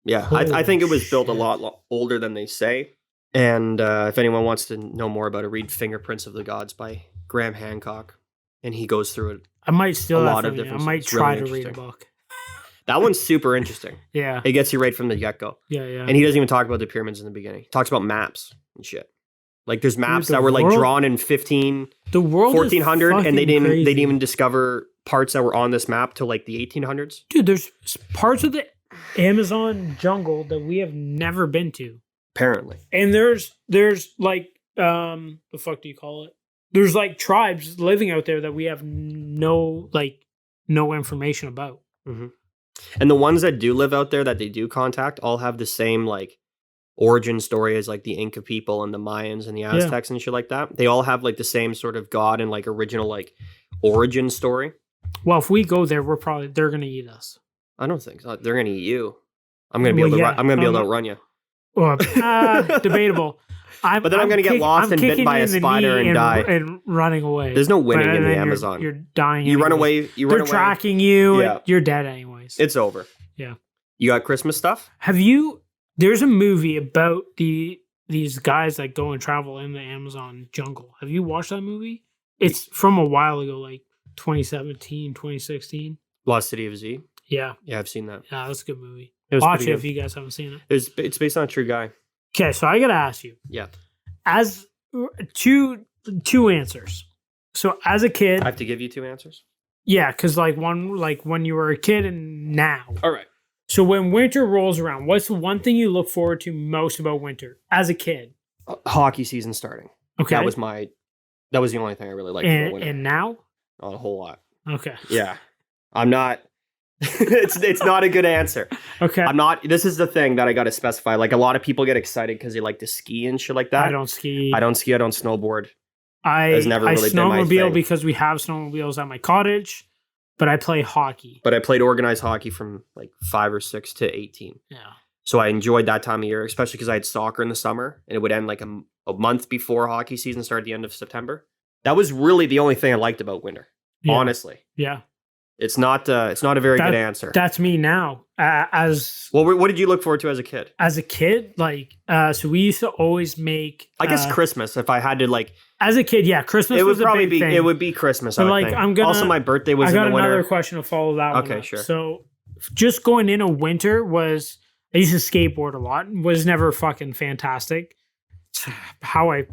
Yeah, I think it was built a lot older than they say. And if anyone wants to know more about it, read Fingerprints of the Gods by Graham Hancock. And he goes through it. I might steal that from you. I might try to read a book. That one's super interesting. Yeah. It gets you right from the get-go. Yeah, yeah. And he doesn't even talk about the pyramids in the beginning. He talks about maps and shit. Like there's maps that were like drawn in 1400 and they didn't even discover parts that were on this map till like the 1800s. Dude, there's parts of the Amazon jungle that we have never been to. Apparently. And there's like the fuck do you call it? There's like tribes living out there that we have no information about. Mm-hmm. And the ones that do live out there that they do contact all have the same like origin story as like the Inca people and the Mayans and the Aztecs and shit like that. They all have like the same sort of god and like original like origin story. Well, if we go there, they're gonna eat us. I don't think so. They're gonna eat you. I'm gonna be able to. I'm gonna be able to outrun you. Well, debatable. But then I'm gonna get lost and bitten by a spider and die and running away. There's no winning in the Amazon. You're dying. You run away. They're tracking you. Yeah. You're dead anyways. It's over. Yeah. You got Christmas stuff? There's a movie about these guys that go and travel in the Amazon jungle. Have you watched that movie? It's from a while ago, like 2017, 2016. Lost City of Z? Yeah. Yeah, I've seen that. Yeah, that's a good movie. Watch it if you guys haven't seen it. It's based on a true guy. Okay, so I got to ask you. Yeah. As two answers. So as a kid. I have to give you two answers? Yeah, because when you were a kid and now. All right. So when winter rolls around, what's the one thing you look forward to most about winter as a kid? Hockey season starting. Okay. That was the only thing I really liked about winter. And now? Not a whole lot. Okay. Yeah. I'm not. it's not a good answer. Okay. I'm not. This is the thing that I got to specify. Like a lot of people get excited because they like to ski and shit like that. I don't ski. I don't snowboard. I snowmobile because we have snowmobiles at my cottage, but I play hockey. But I played organized hockey from like 5 or 6 to 18. Yeah. So I enjoyed that time of year, especially because I had soccer in the summer and it would end like a month before hockey season started at the end of September. That was really the only thing I liked about winter. Yeah. Honestly. Yeah. It's not a very good answer. That's me now. What did you look forward to as a kid? As a kid, so we used to always make. I guess Christmas. If I had to like. As a kid, yeah, Christmas. It would be Christmas. But also my birthday was in the winter. I got another question to follow that one. Okay, sure. So, just going into winter was I used to skateboard a lot. Was never fucking fantastic. How I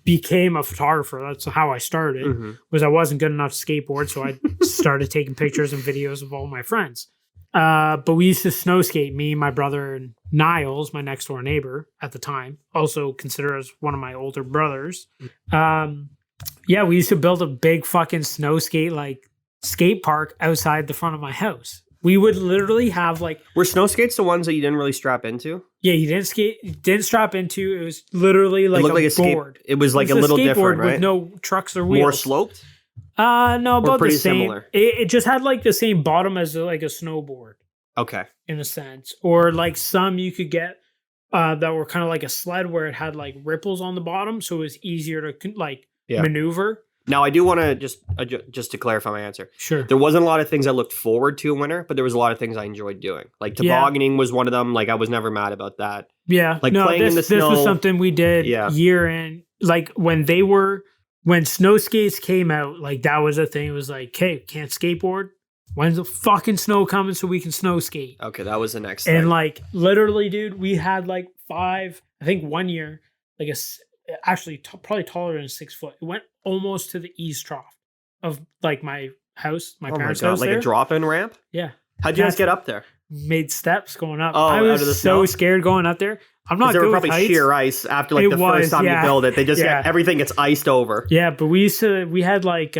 became a photographer. That's how I started. Mm-hmm. Was I wasn't good enough to skateboard, so I started taking pictures and videos of all my friends. But we used to snow skate. Me, my brother, and Niles, my next door neighbor at the time, also considered as one of my older brothers. Yeah, we used to build a big fucking snow skate park outside the front of my house. We would literally have Were snow skates the ones that you didn't really strap into? Yeah, you didn't strap into. It was literally like a board. It was like a little different, right? With no trucks or wheels. More sloped? No, about the same. Similar. It just had like the same bottom as like a snowboard. Okay. In a sense. Or like some you could get that were kind of like a sled where it had like ripples on the bottom, so it was easier to maneuver. Now, I do want to just to clarify my answer. Sure. There wasn't a lot of things I looked forward to in winter, but there was a lot of things I enjoyed doing. Like tobogganing was one of them. Like I was never mad about that. Yeah. Like playing in the snow. This was something we did year in. Like when snow skates came out, like that was a thing. It was like, hey, can't skateboard? When's the fucking snow coming so we can snow skate? Okay, that was the next thing. And like literally, dude, we had like 5, I think 1 year, like probably taller than 6 foot. It went almost to the east trough of like my house, my parents' house. Like a drop-in ramp? Yeah. How'd you guys get up there? Made steps going up. Oh, I was out of the so snow? Scared going up there. I'm not good with heights. There were probably sheer ice after like the first time you build it. They just everything gets iced over. Yeah, but we had like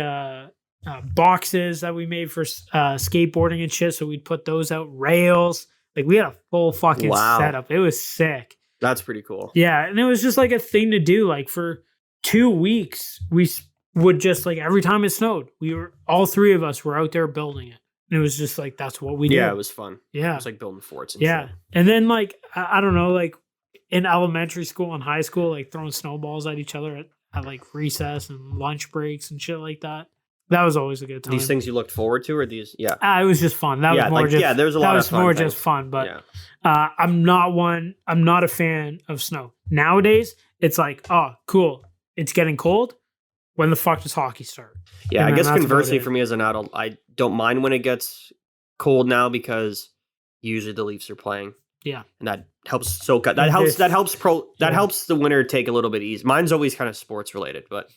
boxes that we made for skateboarding and shit. So we'd put those out, rails. Like we had a full fucking setup. It was sick. That's pretty cool. Yeah, and it was just like a thing to do. Like for 2 weeks, we would just like every time it snowed, all 3 of us were out there building it. And it was just like that's what we did. Yeah, it was fun. Yeah, it was like building forts. And shit. And then like I don't know, like in elementary school and high school, like throwing snowballs at each other at like recess and lunch breaks and shit like that. That was always a good time. These things you looked forward to, or these? Yeah, it was just fun. That was more there's a lot of fun. That was more just fun. But I'm not a fan of snow nowadays. It's like, oh, cool. It's getting cold. When the fuck does hockey start? Yeah, I guess conversely for me as an adult, I don't mind when it gets cold now because usually the Leafs are playing. Yeah, and that helps soak up. That helps the winter take a little bit easy. Mine's always kind of sports related, but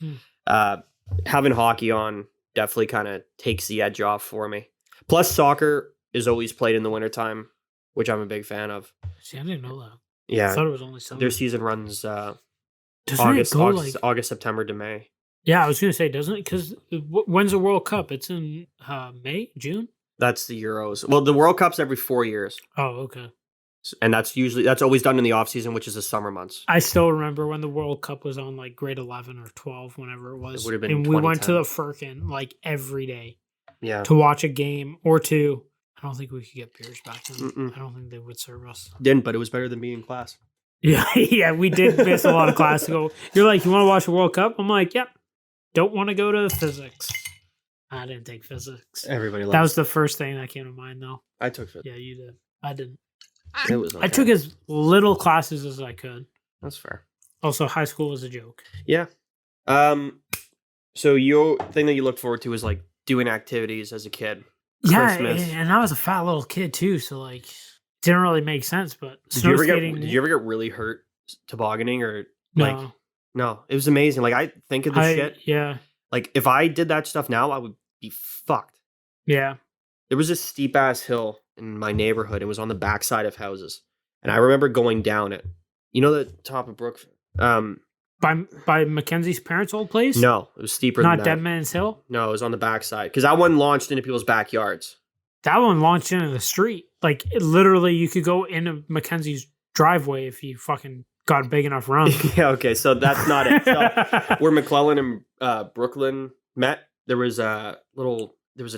having hockey on definitely kind of takes the edge off for me. Plus, soccer is always played in the wintertime, which I'm a big fan of. See, I didn't know that. Yeah, I thought it was only summer. Their season runs August, September to May. Yeah, I was going to say, doesn't it? Because when's the World Cup? It's in May, June? That's the Euros. Well, the World Cup's every 4 years. Oh, okay. And that's always done in the off season, which is the summer months. I still remember when the World Cup was on like grade 11 or 12, whenever it was. It would have been. And we went to the Firkin like every day. Yeah. to watch a game or two. I don't think we could get beers back then. Mm-mm. I don't think they would serve us. Didn't, but it was better than being in class. Yeah, yeah, we did miss a lot of class to go. You're like, you want to watch the World Cup? I'm like, yep. Don't want to go to physics. I didn't take physics. Everybody loves That was the first thing that came to mind, though. I took physics. Yeah, you did. I didn't. It was okay. I took as little classes as I could. That's fair. Also, high school was a joke. Yeah. So your thing that you look forward to is like doing activities as a kid. Yeah, Christmas. and I was a fat little kid too, so like, it didn't really make sense. But Did you skating, ever get really hurt tobogganing or no, like? No, it was amazing. Like I think of the shit. Yeah, Like if I did that stuff now, I would be fucked. yeah. There was this steep ass hill in my neighborhood. It was on the backside of houses, and I remember going down it. You know the top of Brook. By Mackenzie's parents' old place. No, it was steeper Not than Dead that. Man's Hill. No, it was on the backside because that one launched into people's backyards. That one launched into the street. Like literally, you could go into Mackenzie's driveway if you fucking got a big enough run. Yeah, okay, so that's not it. So, where McClellan and Brooklyn met, there was a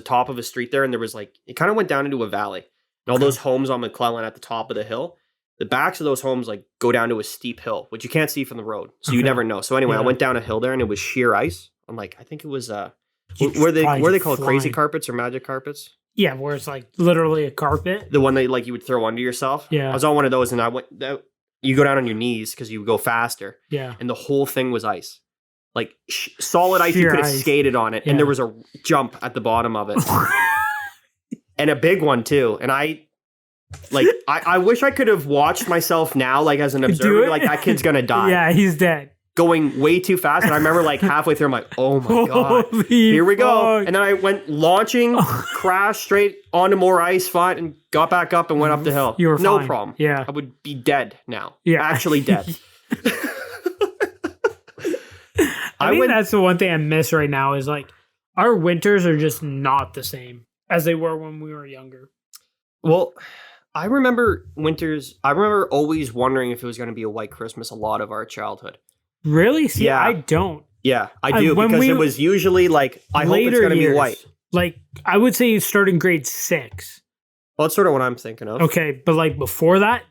top of a street there, and there was like it kind of went down into a valley. And all those homes on McClellan at the top of the hill, the backs of those homes like go down to a steep hill, which you can't see from the road, so you never know. So anyway, I went down a hill there, and it was sheer ice. I'm like, I think it was were they called crazy carpets or magic carpets? Yeah, where it's like literally a carpet. The one that like you would throw under yourself. Yeah, I was on one of those, and you go down on your knees because you go faster. Yeah, and the whole thing was ice, like solid ice. Sheer You could have ice. skated on it, and there was a jump at the bottom of it, and a big one too. And I wish I could have watched myself now, like as an observer, be like that kid's gonna die. Yeah, he's dead. Going way too fast, and I remember like halfway through, I'm like, oh my god, Holy here we go. fuck. And then I went launching, crashed straight onto more ice, fought, and got back up and went up the hill. You were no fine. problem. Yeah. I would be dead now. Yeah. Actually dead. I think that's the one thing I miss right now is like our winters are just not the same as they were when we were younger. Well, I remember winters. I remember always wondering if it was going to be a white Christmas a lot of our childhood. Really? See, Yeah. I don't. Yeah, I do when because we- it was usually like, I hope it's Later going to be years, white. Like I would say starting grade 6. Well, that's sort of what I'm thinking of. Okay, but like before that,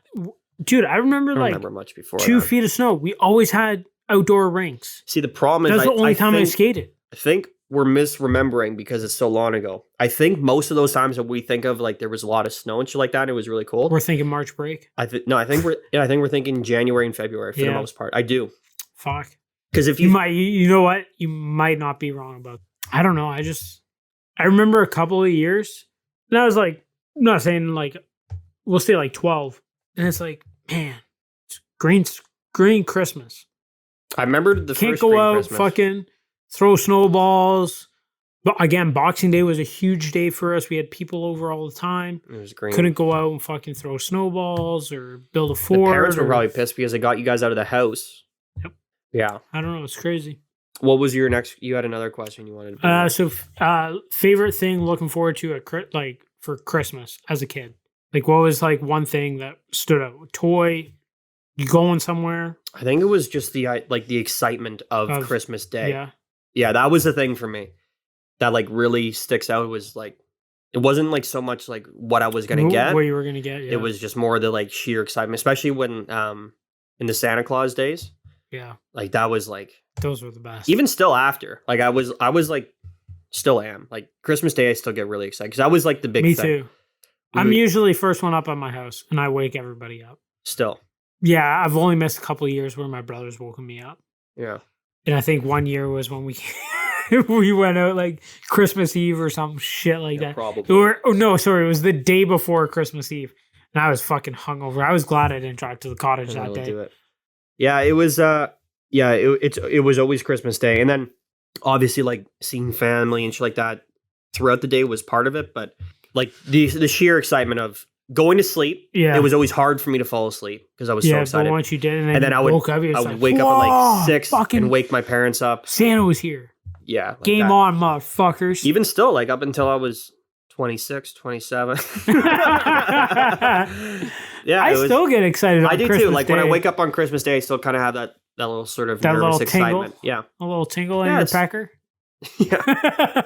dude, I remember I don't like remember much before 2 that. feet of snow. We always had outdoor rinks. See, the problem is That's the only time I think, skated. I think we're misremembering because it's so long ago. I think most of those times that we think of, like there was a lot of snow and shit like that, and it was really cold. We're thinking March break. I think we're thinking January and February for the most part. I do. Fuck. Because if You might, you know what? You might not be wrong about. I don't know. I remember a couple of years, and I was like, I'm not saying like, we'll say like 12, and it's like, man, it's green Christmas. I remember the Can't first go green out, Christmas. fucking throw snowballs. But again, Boxing Day was a huge day for us. We had people over all the time. It was green. Couldn't go out and fucking throw snowballs or build a The fort. parents were or- probably pissed because they got you guys out of the house. Yep. Yeah. I don't know. It's crazy. What was your next? You had another question you wanted to Favorite thing looking forward to like for Christmas as a kid? Like what was like one thing that stood out? Toy? You going somewhere? I think it was just the excitement of Christmas Day. Yeah. Yeah, that was the thing for me. That like really sticks out. Was like it wasn't like so much like what I was gonna get. What you were gonna get. Yeah. It was just more the like sheer excitement, especially when in the Santa Claus days. Yeah. Like that was like Those were the best. even still after. Like I was like still am. Like Christmas Day I still get really excited because that was like the big Me thing. too. I'm usually first one up at my house and I wake everybody up. Still. Yeah, I've only missed a couple of years where my brother's woken me up. Yeah. And I think one year was when we we went out like Christmas Eve or some shit like that. Probably. It was the day before Christmas Eve. And I was fucking hungover. I was glad I didn't drive to the cottage that day. Do it. Yeah, it was it was always Christmas Day. And then obviously like seeing family and shit like that throughout the day was part of it, but like the sheer excitement of going to sleep. Yeah. It was always hard for me to fall asleep because I was so excited. But once you did, and then I would woke up, wake up at like 6 and wake my parents up. Santa was here. Yeah. Like Game that. on, motherfuckers. Even still, like up until I was 26, 27. Yeah. I still get excited on I do Christmas too. Like Day. when I wake up on Christmas Day, I still kind of have that little sort of That nervous little tingle? excitement. Yeah. A little tingle in your pecker. Yeah.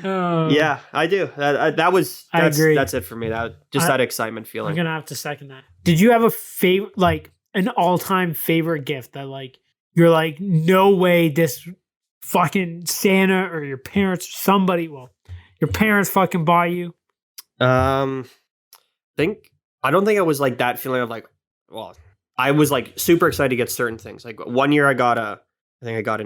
Yeah, I do. I agree. That's it for me. That excitement feeling. I'm gonna have to second that. Did you have a favorite, like an all-time favorite gift that like you're like, no way this fucking Santa or your parents, somebody, well, your parents fucking buy you? I don't think I was like that feeling of like, well, I was like super excited to get certain things. Like one year I think I got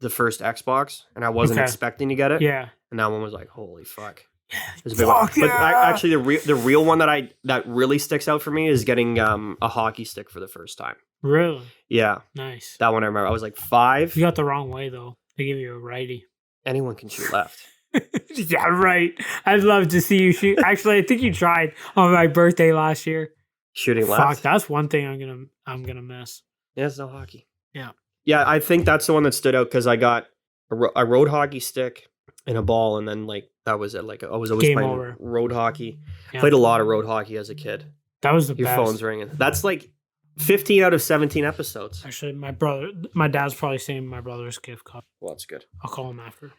the first Xbox, and I wasn't expecting to get it. Yeah. And that one was like, holy fuck. It was a big one. Yeah. But actually the real one that really sticks out for me is getting a hockey stick for the first time. Really? Yeah. Nice. That one I remember. I was like 5. You got the wrong way though. They give you a righty. Anyone can shoot left. Yeah, right. I'd love to see you shoot. Actually, I think you tried on my birthday last year. Shooting left. Fuck, that's one thing I'm gonna miss. Yeah, it's no hockey. Yeah. Yeah, I think that's the one that stood out because I got a road hockey stick and a ball, and then like that was it. Like I was always playing road hockey. Yeah. Played a lot of road hockey as a kid. That was the best. Your phone's ringing. That's like 15 out of 17 episodes. Actually, my dad's probably saying my brother's gift card. Well, that's good. I'll call him after.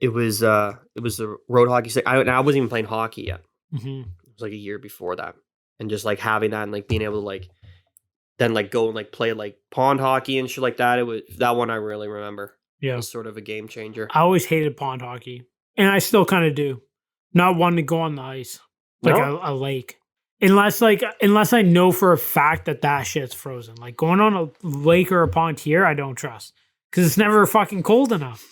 It was the road hockey stick. I wasn't even playing hockey yet. Mm-hmm. It was like a year before that, and just like having that and like being able to like then like go and like play like pond hockey and shit like that. It was that one I really remember. Yeah, it was sort of a game changer. I always hated pond hockey, and I still kind of do. Not wanting to go on the ice like a lake, unless I know for a fact that shit's frozen. Like going on a lake or a pond here, I don't trust because it's never fucking cold enough.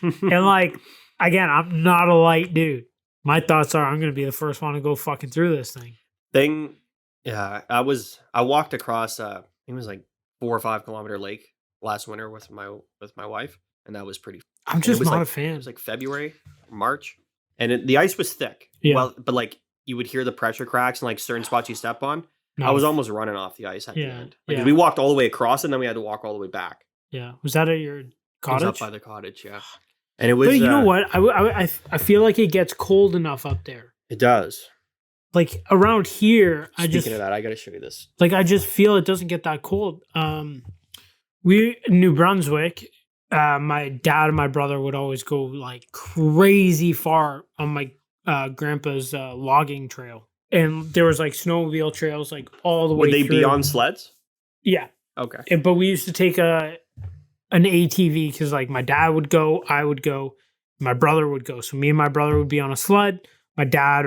And like again, I'm not a light dude. My thoughts are I'm gonna be the first one to go fucking through this thing. Yeah, I walked across I think it was like 4 or 5 kilometer lake last winter with my wife, and that was pretty. I'm just not a fan. It was like February, March, and the ice was thick. Yeah. Well, but like you would hear the pressure cracks and like certain spots you step on. No. I was almost running off the ice at the end. Like, we walked all the way across, and then we had to walk all the way back. Yeah, was that at your cottage? It was up by the cottage, yeah. And it was. But you know what? I feel like it gets cold enough up there. It does. Like around here, Speaking of that, I got to show you this. Like I just feel it doesn't get that cold. We in New Brunswick, my dad and my brother would always go like crazy far on my grandpa's logging trail, and there was like snowmobile trails like all the way. Would they be on sleds? Yeah. Okay. But we used to take an ATV because like my dad would go, I would go, my brother would go. So me and my brother would be on a sled. My dad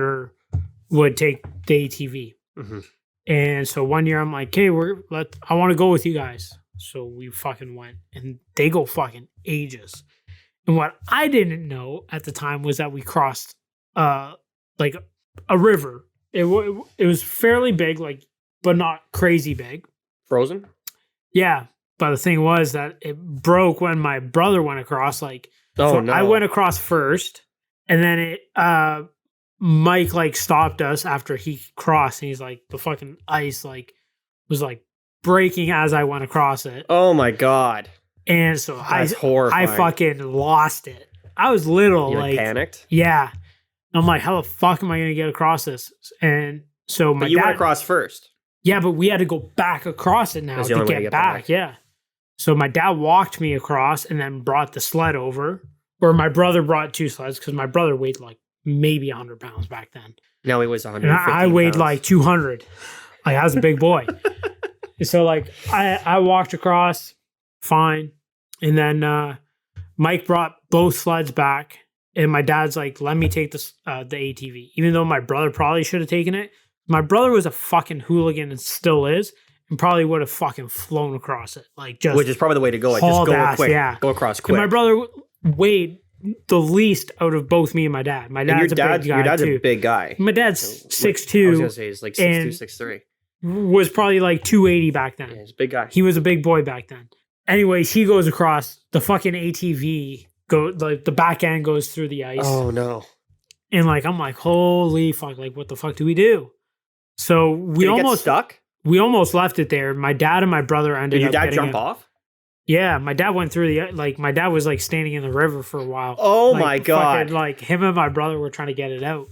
would take the ATV. Mm-hmm. And so one year I'm like, hey, I want to go with you guys. So we fucking went, and they go fucking ages. And what I didn't know at the time was that we crossed like a river. It was fairly big, like, but not crazy big. Frozen? Yeah. But the thing was that it broke when my brother went across. Like, no. I went across first, and then Mike like stopped us after he crossed, and he's like, the fucking ice like was like breaking as I went across it. Oh my god! And so that's horrifying. I fucking lost it. I was little, you like panicked. Yeah, I'm like, how the fuck am I gonna get across this? And so you went across first. Yeah, but we had to go back across it now to get back. Yeah. So my dad walked me across and then brought the sled over, or my brother brought 2 sleds because my brother weighed like maybe 100 pounds back then. No, he was 150. And I weighed like 200. Like I was a big boy. So like I walked across fine. And then Mike brought both sleds back. And my dad's like, let me take the ATV. Even though my brother probably should have taken it. My brother was a fucking hooligan and still is. And probably would have fucking flown across it. Like just which is probably the way to go. Like just go quick. Yeah. Go across quick. And my brother weighed the least out of both me and my dad. My dad's a big guy. Your dad's too. A big guy. My dad's 6'2". I was gonna say he's like 6'2", 6'3". Was probably like 280 back then. Yeah, he's a big guy. He was a big boy back then. Anyways, he goes across the fucking ATV. Like the back end goes through the ice. Oh no! And like I'm like, holy fuck! Like what the fuck do we do? So we almost get stuck. We almost left it there. My dad and my brother ended up. Did your dad jump off? Yeah, my dad went through my dad was like standing in the river for a while. Oh like, my god! Fucking, like him and my brother were trying to get it out.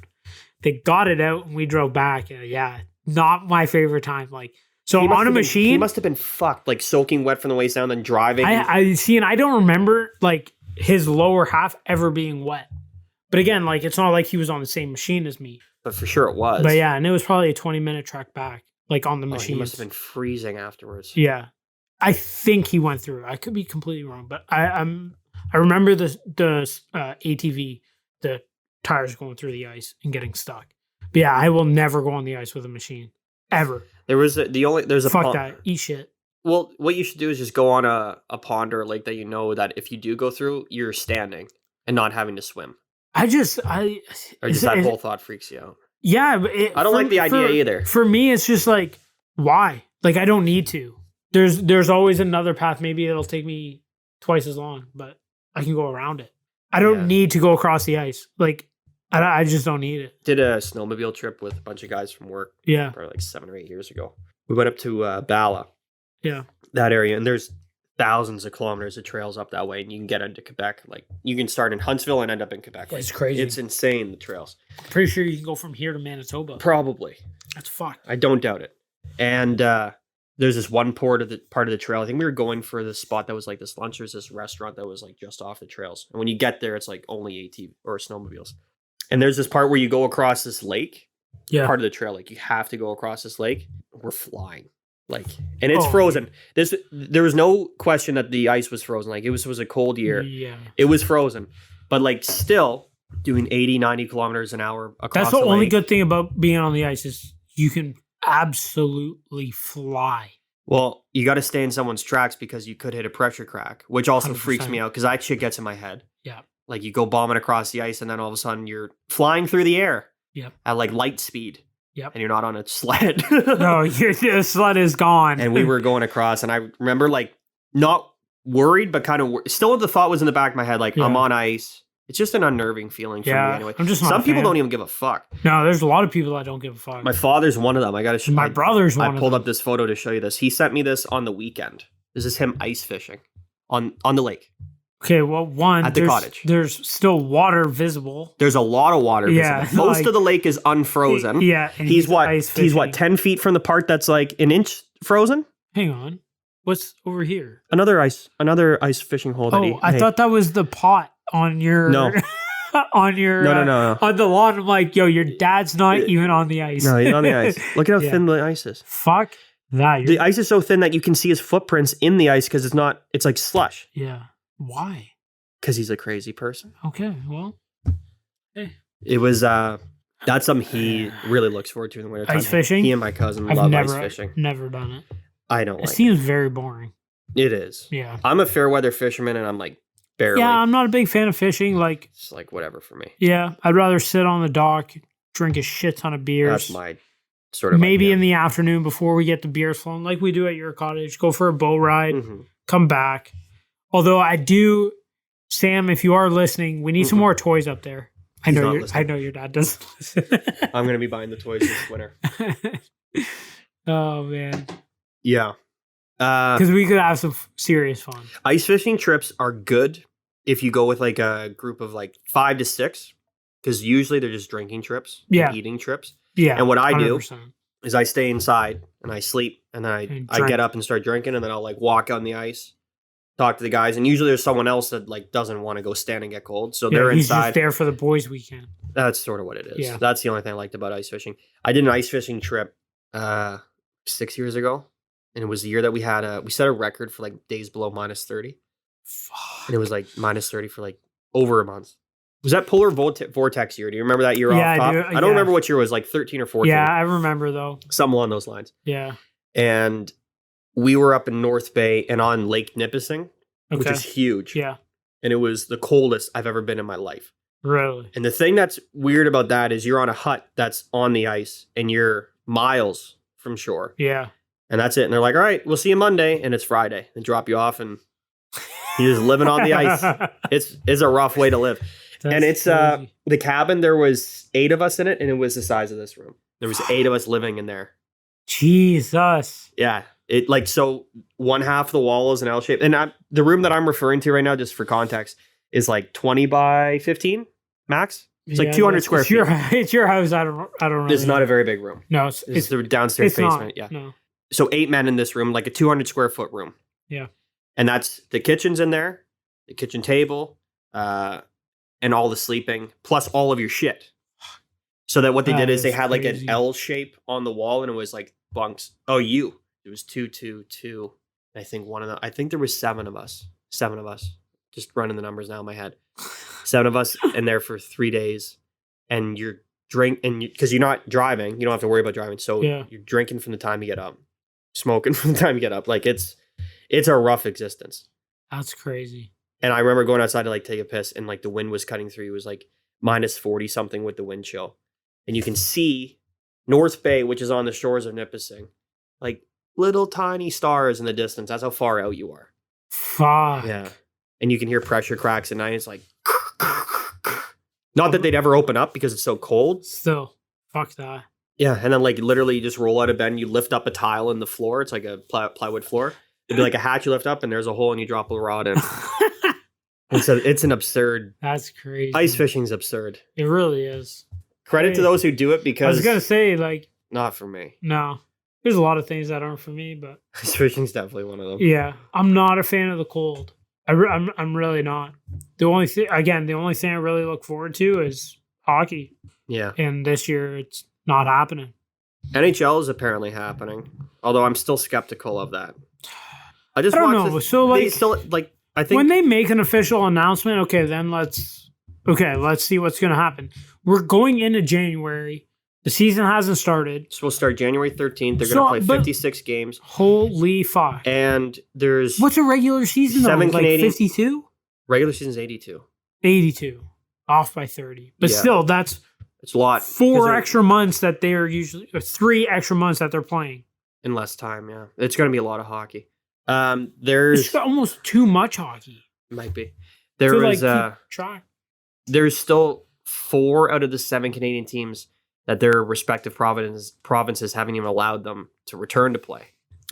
They got it out and we drove back. Yeah, not my favorite time. Like So on a machine, he must have been fucked, like soaking wet from the waist down, then driving. I see, and I don't remember like his lower half ever being wet. But again, like it's not like he was on the same machine as me. But for sure it was. But yeah, and it was probably a 20-minute trek back, like on the machine. He must have been freezing afterwards. Yeah, I think he went through. I could be completely wrong, but I remember the ATV, the tires going through the ice and getting stuck. But yeah, I will never go on the ice with a machine ever. There's a fuck that. Eat shit. Well, what you should do is just go on a pond or a lake that you know that if you do go through, you're standing and not having to swim. Or just that whole thought freaks you out. Yeah, but I don't like the idea either. For me, it's just like, why? Like, I don't need to. There's always another path. Maybe it'll take me twice as long, but I can go around it. I don't need to go across the ice. Like, I just don't need it. Did a snowmobile trip with a bunch of guys from work. Yeah. Probably like 7 or 8 years ago. We went up to Bala. Yeah. That area. And there's thousands of kilometers of trails up that way. And you can get into Quebec. Like, you can start in Huntsville and end up in Quebec. It's crazy. It's insane, the trails. I'm pretty sure you can go from here to Manitoba. Probably. That's fucked. I don't doubt it. And there's this one part of the trail. I think we were going for this spot that was like this lunch. There's this restaurant that was like just off the trails. And when you get there, it's like only ATV or snowmobiles. And there's this part where you go across this lake. Yeah. Part of the trail. Like, you have to go across this lake. We're flying. Like, and it's frozen. There was no question that the ice was frozen. Like, it was a cold year. Yeah. It was frozen. But like, still doing 80, 90 kilometers an hour across That's the only lake. good thing about being on the ice is you can absolutely fly. Well, you got to stay in someone's tracks because you could hit a pressure crack, which also 100%. freaks me out because that shit gets in my head. Yeah. Like, you go bombing across the ice and then all of a sudden you're flying through the air. Yep. At like light speed. Yep. And you're not on a sled. No, your sled is gone. And we were going across, and I remember like not worried, but kind of still the thought was in the back of my head, like, I'm on ice. It's just an unnerving feeling for me anyway. I'm just Some people don't even give a fuck. No, there's a lot of people that don't give a fuck. My father's one of them. I got to show my brother's one of them. I pulled up this photo to show you this. He sent me this on the weekend. This is him ice fishing on the lake. Okay, well, at the cottage. There's still water visible. There's a lot of water visible. Most of the lake is unfrozen. Yeah, and he's what 10 feet from the part that's like an inch frozen? Hang on. What's over here? Another ice fishing hole. I thought that was the pot on your on your no. On the lawn. I'm like, yo, your dad's not even on the ice. No, he's on the ice. Look at how thin the ice is. Fuck that. The ice is so thin that you can see his footprints in the ice because it's like slush. Yeah. Why? Because he's a crazy person. Okay, well, hey. It was that's something he really looks forward to in the winter time. Ice fishing? He and my cousin love ice fishing. Never done it. I don't like it. It seems very boring. It is. Yeah. I'm a fair weather fisherman and I'm like barely. Yeah, I'm not a big fan of fishing. Like, it's like whatever for me. Yeah, I'd rather sit on the dock, drink a shit ton of beers. That's my sort of maybe idea. In the afternoon before we get the beers flowing, like we do at your cottage, go for a boat ride, come back. Although I do, Sam, if you are listening, we need some more toys up there. I know your dad doesn't listen. I'm gonna be buying the toys this winter. Oh man. Yeah. Because we could have some serious fun. Ice fishing trips are good if you go with like a group of like 5 to 6, because usually they're just drinking trips, and eating trips. Yeah. And what I 100%. do is I stay inside and I sleep and then I get up and start drinking and then I'll like walk on the ice, talk to the guys, and usually there's someone else that like doesn't want to go stand and get cold, so they're he's inside. Just there for the boys' weekend. That's sort of what it is. Yeah. That's the only thing I liked about ice fishing. I did an ice fishing trip 6 years ago, and it was the year that we set a record for like days below -30. Fuck. And it was like -30 for like over a month. Was that polar vortex year? Do you remember that year off top? I don't remember what year it was, like 13 or 14. Yeah, I remember though. Something along those lines. Yeah. And we were up in North Bay and on Lake Nipissing, which is huge. Yeah. And it was the coldest I've ever been in my life. Really? And the thing that's weird about that is you're on a hut that's on the ice and you're miles from shore. Yeah. And that's it. And they're like, all right, we'll see you Monday. And it's Friday. They drop you off and you're just living on the ice. It's a rough way to live. And it's the cabin, there was 8 of us in it, and it was the size of this room. There was 8 of us living in there. Jesus. Yeah. It like, so one half of the wall is an L shape. And the room that I'm referring to right now, just for context, is like 20 by 15 max. It's like 200 square feet. It's your house. I don't know. It's not a very big room. No, it's the downstairs basement. Yeah. No. So 8 men in this room, like a 200 square foot room. Yeah. And that's the kitchen's in there, the kitchen table, and all the sleeping, plus all of your shit. So that what they did is they had like an L shape on the wall, and it was like bunks. Oh, it was 2, 2, 2. I think I think there was 7 of us. 7 of us. Just running the numbers now in my head. 7 of us in there for 3 days, and you're because you're not driving, you don't have to worry about driving. So you're drinking from the time you get up, smoking from the time you get up. Like it's a rough existence. That's crazy. And I remember going outside to like take a piss, and like the wind was cutting through. It was like minus 40 something with the wind chill, and you can see North Bay, which is on the shores of Nipissing, like little tiny stars in the distance. That's how far out you are. Fuck. Yeah. And you can hear pressure cracks at night. It's like, not that they'd ever open up because it's so cold. Still, fuck that. Yeah. And then like literally you just roll out of bed and you lift up a tile in the floor. It's like a plywood floor. It'd be like a hatch you lift up and there's a hole and you drop a rod in. And so it's an absurd. That's crazy. Ice fishing's absurd. It really is. Credit to those who do it because. I was going to say like. Not for me. No. There's a lot of things that aren't for me, but. Ice fishing's definitely one of them. Yeah. I'm not a fan of the cold. I'm really not. The only thing I really look forward to is hockey. Yeah. And this year it's not happening. NHL is apparently happening, although I'm still skeptical of that. I don't know. So like, I think when they make an official announcement, then let's see what's going to happen. We're going into January. The season hasn't started. It's supposed to start January 13th. They're going to play 56 games. Holy fuck. And there's... What's a regular season, 7 though? Like 52? Regular season's 82. 82. Off by 30. But still, it's a lot. 4 extra months that they're usually... Or 3 extra months that they're playing. In less time, yeah. It's going to be a lot of hockey. There's almost too much hockey. Might be. There's still 4 out of the 7 Canadian teams that their respective provinces haven't even allowed them to return to play.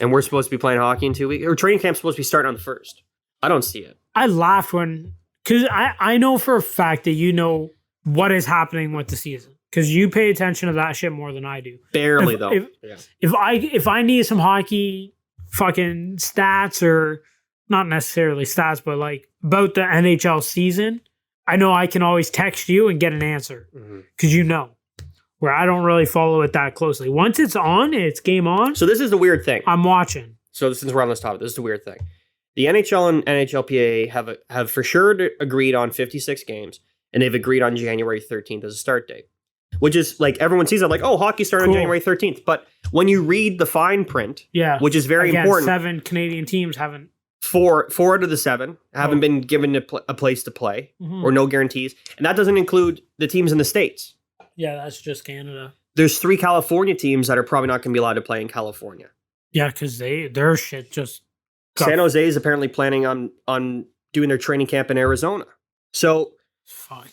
And we're supposed to be playing hockey in 2 weeks. Or training camp's supposed to be starting on the 1st. I don't see it. I laughed because I know for a fact that you know what is happening with the season. Because you pay attention to that shit more than I do. Barely, though. If I need some hockey fucking stats, or not necessarily stats, but like about the NHL season, I know I can always text you and get an answer. Because you know. Where I don't really follow it that closely. Once it's on, it's game on. So this is the weird thing. I'm watching. So since we're on this topic, this is the weird thing. The NHL and NHLPA have for sure agreed on 56 games, and they've agreed on January 13th as a start date. Which is like everyone sees it like, oh, hockey started on January 13th. But when you read the fine print, which is very important. 7 Canadian teams haven't. 4 out of the 7 haven't been given a place to play or no guarantees. And that doesn't include the teams in the States. Yeah, that's just Canada. There's 3 California teams that are probably not going to be allowed to play in California. Yeah, because their shit just... San Jose is apparently planning on doing their training camp in Arizona. So,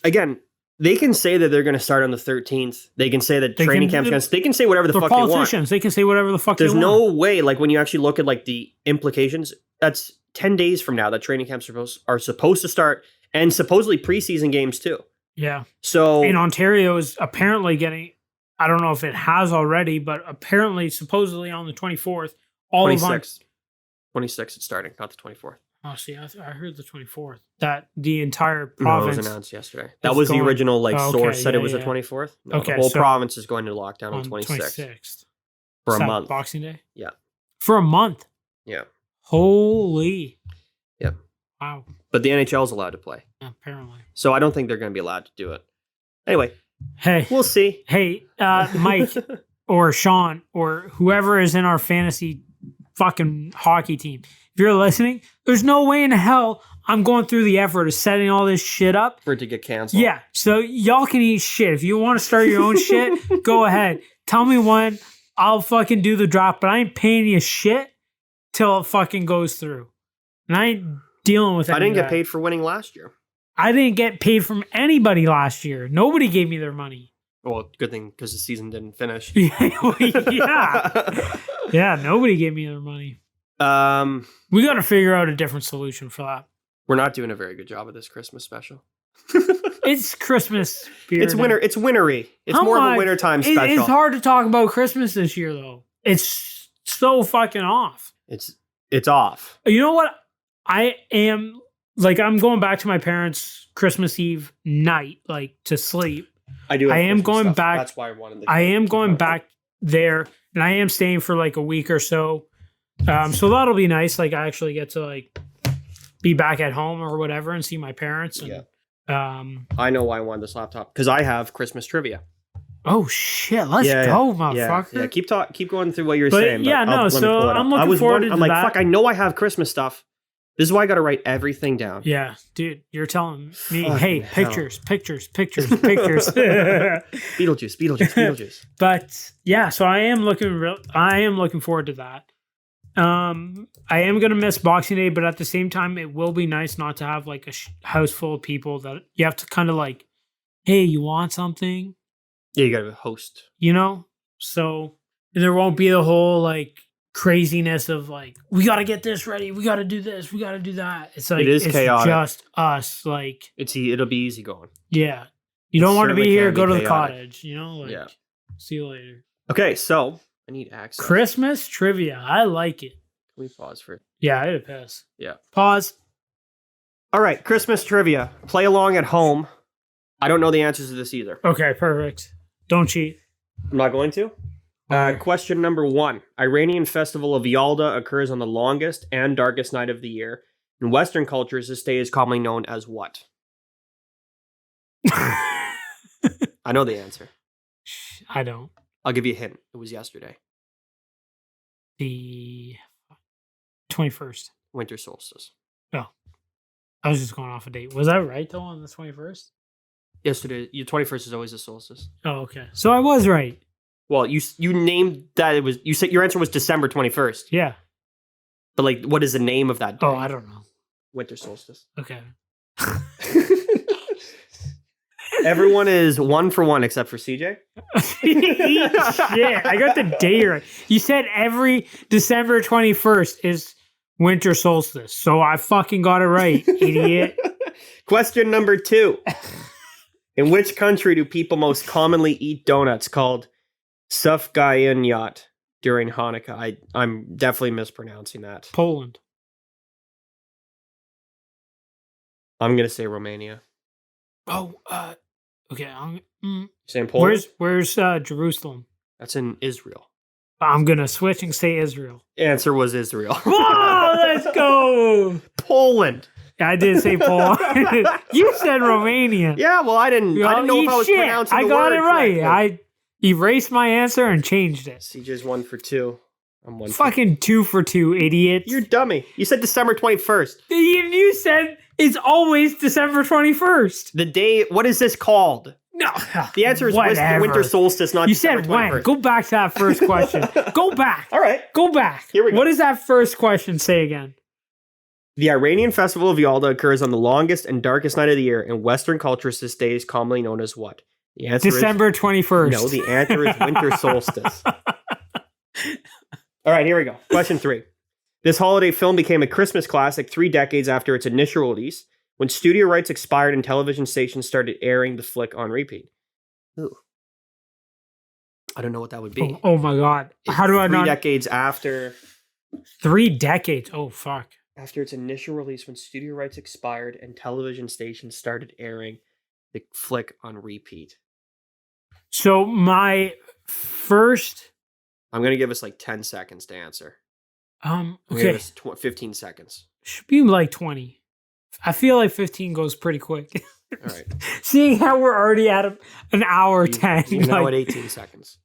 again, they can say that they're going to start on the 13th. They can say that training camp's going to... They can say whatever the fuck they want. They're politicians. They can say whatever the fuck they want. There's no way, like, when you actually look at, like, the implications, that's 10 days from now that training camps are supposed to start, and supposedly preseason games, too. Yeah. So in Ontario is apparently getting, I don't know if it has already, but apparently, supposedly on the 24th, 26th it's starting, not the 24th. Oh, see, I heard the 24th. That the entire province. No, it was announced yesterday. That was the original source said it was the 24th. No, the whole province is going into lockdown on 26th. For a month. Boxing Day? Yeah. For a month? Yeah. Holy. Yep. Wow. But the NHL is allowed to play. Apparently. So I don't think they're going to be allowed to do it. Anyway. Hey. We'll see. Hey, Mike or Sean or whoever is in our fantasy fucking hockey team. If you're listening, there's no way in hell I'm going through the effort of setting all this shit up. For it to get canceled. Yeah. So y'all can eat shit. If you want to start your own shit, go ahead. Tell me when. I'll fucking do the drop, but I ain't paying you shit till it fucking goes through. And I ain't dealing with that. I didn't get paid for winning last year. I didn't get paid from anybody last year. Nobody gave me their money. Well, good thing because the season didn't finish. Yeah. Yeah, nobody gave me their money. We got to figure out a different solution for that. We're not doing a very good job of this Christmas special. It's Christmas spirit. It's winter. It's wintry. It's more of a wintertime special. It's hard to talk about Christmas this year, though. It's so fucking off. It's off. You know what? I am like, I'm going back to my parents' Christmas Eve night, like to sleep. I do. I am going stuff. back. That's why I wanted to. I am going back there, and I am staying for like a week or so. So that'll be nice. Like I actually get to like be back at home or whatever and see my parents. And, I know why I wanted this laptop because I have Christmas trivia. Oh shit! Let's go, motherfucker. Yeah. Keep going through what you're saying. Yeah, no. So I'm looking forward to that. I'm like, fuck. I know I have Christmas stuff. This is why I got to write everything down. Yeah, dude, you're telling me, Fucking hey, hell. pictures. Beetlejuice. But yeah, so I am looking forward to that. I am gonna miss Boxing Day, but at the same time, it will be nice not to have like a house full of people that you have to kind of like, hey, you want something? Yeah, you got to host. You know, so and there won't be the whole like craziness of like we got to get this ready, we got to do this, we got to do that. It's like it's chaotic. Just us, like It'll be easy going. Yeah, you don't want to be here. Go to the cottage. You know, like see you later. Okay, so I need access. Christmas trivia. I like it. Can we pause for it? Yeah, I had a pass. Yeah. Pause. All right, Christmas trivia. Play along at home. I don't know the answers to this either. Okay, perfect. Don't cheat. I'm not going to. Question number 1. Iranian festival of Yalda occurs on the longest and darkest night of the year. In Western cultures, this day is commonly known as what? I know the answer. I don't. I'll give you a hint. It was yesterday. The 21st. Winter solstice. Oh. I was just going off a date. Was that right, though, on the 21st? Yesterday. Your 21st is always a solstice. Oh, okay. So I was right. Well, you named that it was... You said your answer was December 21st. Yeah. But, like, what is the name of that day? Oh, I don't know. Winter solstice. Okay. Everyone is 1 for 1 except for CJ. Shit, I got the day right. You said every December 21st is winter solstice, so I fucking got it right, idiot. Question number 2. In which country do people most commonly eat donuts called Sufganiyot during Hanukkah? I'm definitely mispronouncing that. Poland. I'm going to say Romania. Oh, okay. Saying Poland? Where's Jerusalem? That's in Israel. I'm gonna switch and say Israel. Answer was Israel. Whoa, let's go. Poland. I did say Poland. You said Romania. Yeah, well, I didn't know if I was pronouncing the I got word it right. correctly. I erased my answer and changed it. CJ's 1 for 2. I'm 1 Fucking 2 for 2, idiot. You're dummy. You said December 21st. You said it's always December 21st. The day, what is this called? No. The answer is winter solstice, not You December said 21st. when. Go back to that first question. Go back. All right. Go back. Here we go. What does that first question say again? The Iranian festival of Yalda occurs on the longest and darkest night of the year. In Western cultures, this day is commonly known as what? The answer December 21st. No, the answer is winter solstice. All right, here we go. Question 3. This holiday film became a Christmas classic 3 decades after its initial release, when studio rights expired and television stations started airing the flick on repeat. Ooh. I don't know what that would be. Oh my God. How do I know? 3 decades after... 3 decades? Oh, fuck. After its initial release, when studio rights expired and television stations started airing the flick on repeat. So my first... I'm going to give us like 10 seconds to answer. Okay. Give us 15 seconds. Should be like 20. I feel like 15 goes pretty quick. All right. Seeing how we're already at an hour 10. You're now at 18 seconds.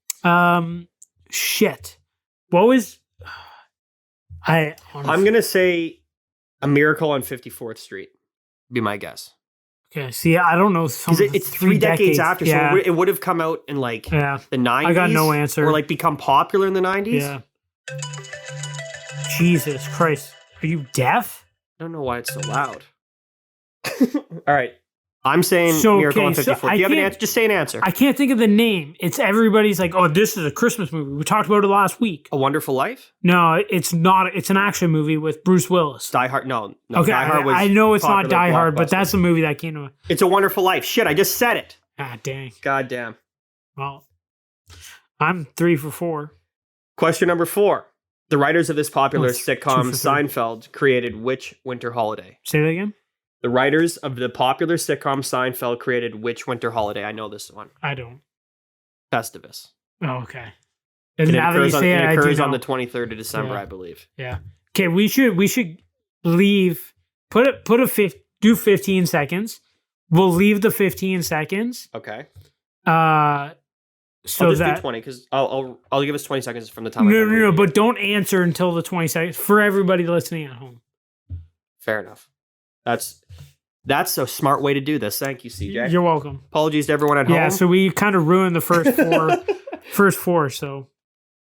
Shit. What was... I'm going to say A Miracle on 54th Street. Be my guess. Okay, see, I don't know. Because it's 3 decades after, so it would have come out in like the 90s. I got no answer. Or like become popular in the 90s. Yeah. Jesus Christ. Are you deaf? I don't know why it's so loud. All right. I'm saying Miracle on 54th. Do you have an answer? Just say an answer. I can't think of the name. It's everybody's like, oh, this is a Christmas movie. We talked about it last week. A Wonderful Life? No, it's not. It's an action movie with Bruce Willis. Die Hard? No. Okay, Die Hard was I know it's not Die Hard, but that's the movie that came to me. It's A Wonderful Life. Shit, I just said it. Ah, dang. God damn. Well, I'm 3 for 4. Question number 4. The writers of this popular Oh, it's 2 sitcom, for 3. Seinfeld, created which winter holiday? Say that again? The writers of the popular sitcom Seinfeld created which winter holiday? I know this one. I don't. Festivus. Oh, okay. And And it now that you occurs, on, say it it, I occurs do on know. the 23rd of December, Yeah. I believe. Yeah. Okay, we should leave. Do 15 seconds. We'll leave the 15 seconds. Okay. So I'll just that do 20 because I'll give us 20 seconds from the time. I no, done reading but it. don't answer until the 20 seconds for everybody listening at home. Fair enough. That's a smart way to do this. Thank you, CJ. You're welcome. Apologies to everyone at home. Yeah, so we kind of ruined the first four. So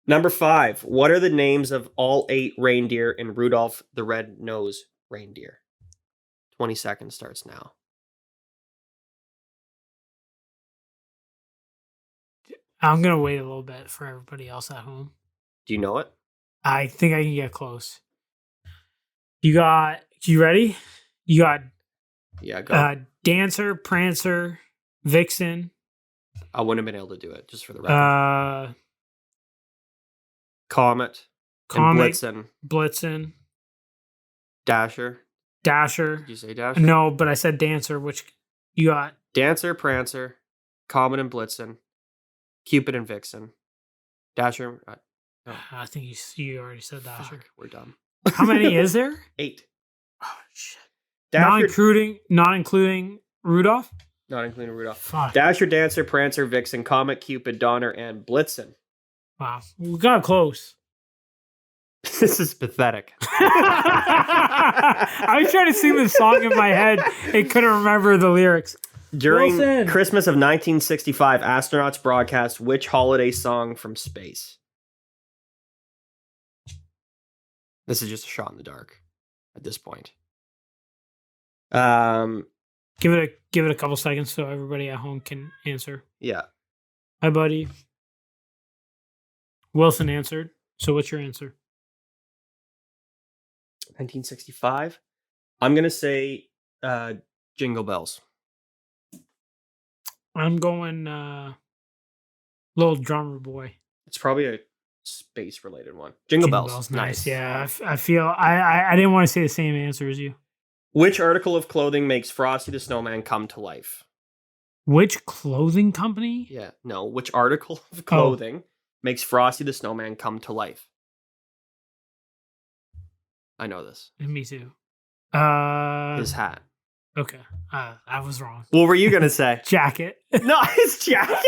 Number 5. What are the names of all 8 reindeer in Rudolph the Red-Nosed Reindeer? 20 seconds starts now. I'm gonna wait a little bit for everybody else at home. Do you know it? I think I can get close. You ready? You got Yeah, go. Dancer, Prancer, Vixen, I wouldn't have been able to do it, just for the record. Comet, and Blitzen, Blitzen, Dasher. Dasher. Did you say Dasher? No, but I said Dancer, which you got. Dancer, Prancer, Comet and Blitzen, Cupid and Vixen, Dasher. I think you already said Dasher. Fuck, we're dumb. How many is there? 8. Oh shit! Dasher, Not including Rudolph. not including Rudolph. Fuck. Dasher, Dancer, Prancer, Vixen, Comet, Cupid, Donner, and Blitzen. Wow, we got close. This is pathetic. I was trying to sing the song in my head and couldn't remember the lyrics. During Wilson. Christmas of 1965, astronauts broadcast which holiday song from space? This is just a shot in the dark at this point. Give it a couple seconds so everybody at home can answer. Yeah. Hi, buddy. Wilson answered. So what's your answer? 1965. I'm gonna say Jingle Bells. I'm going Little Drummer Boy. It's probably a space-related one. Jingle Bells. Nice. Yeah, I feel I didn't want to say the same answer as you. Which article of clothing makes Frosty the Snowman come to life? Which clothing company? Yeah, no. Which article of clothing makes Frosty the Snowman come to life? I know this. Me too. His hat. Okay. I was wrong. What were you gonna say? Jacket. No, his jacket.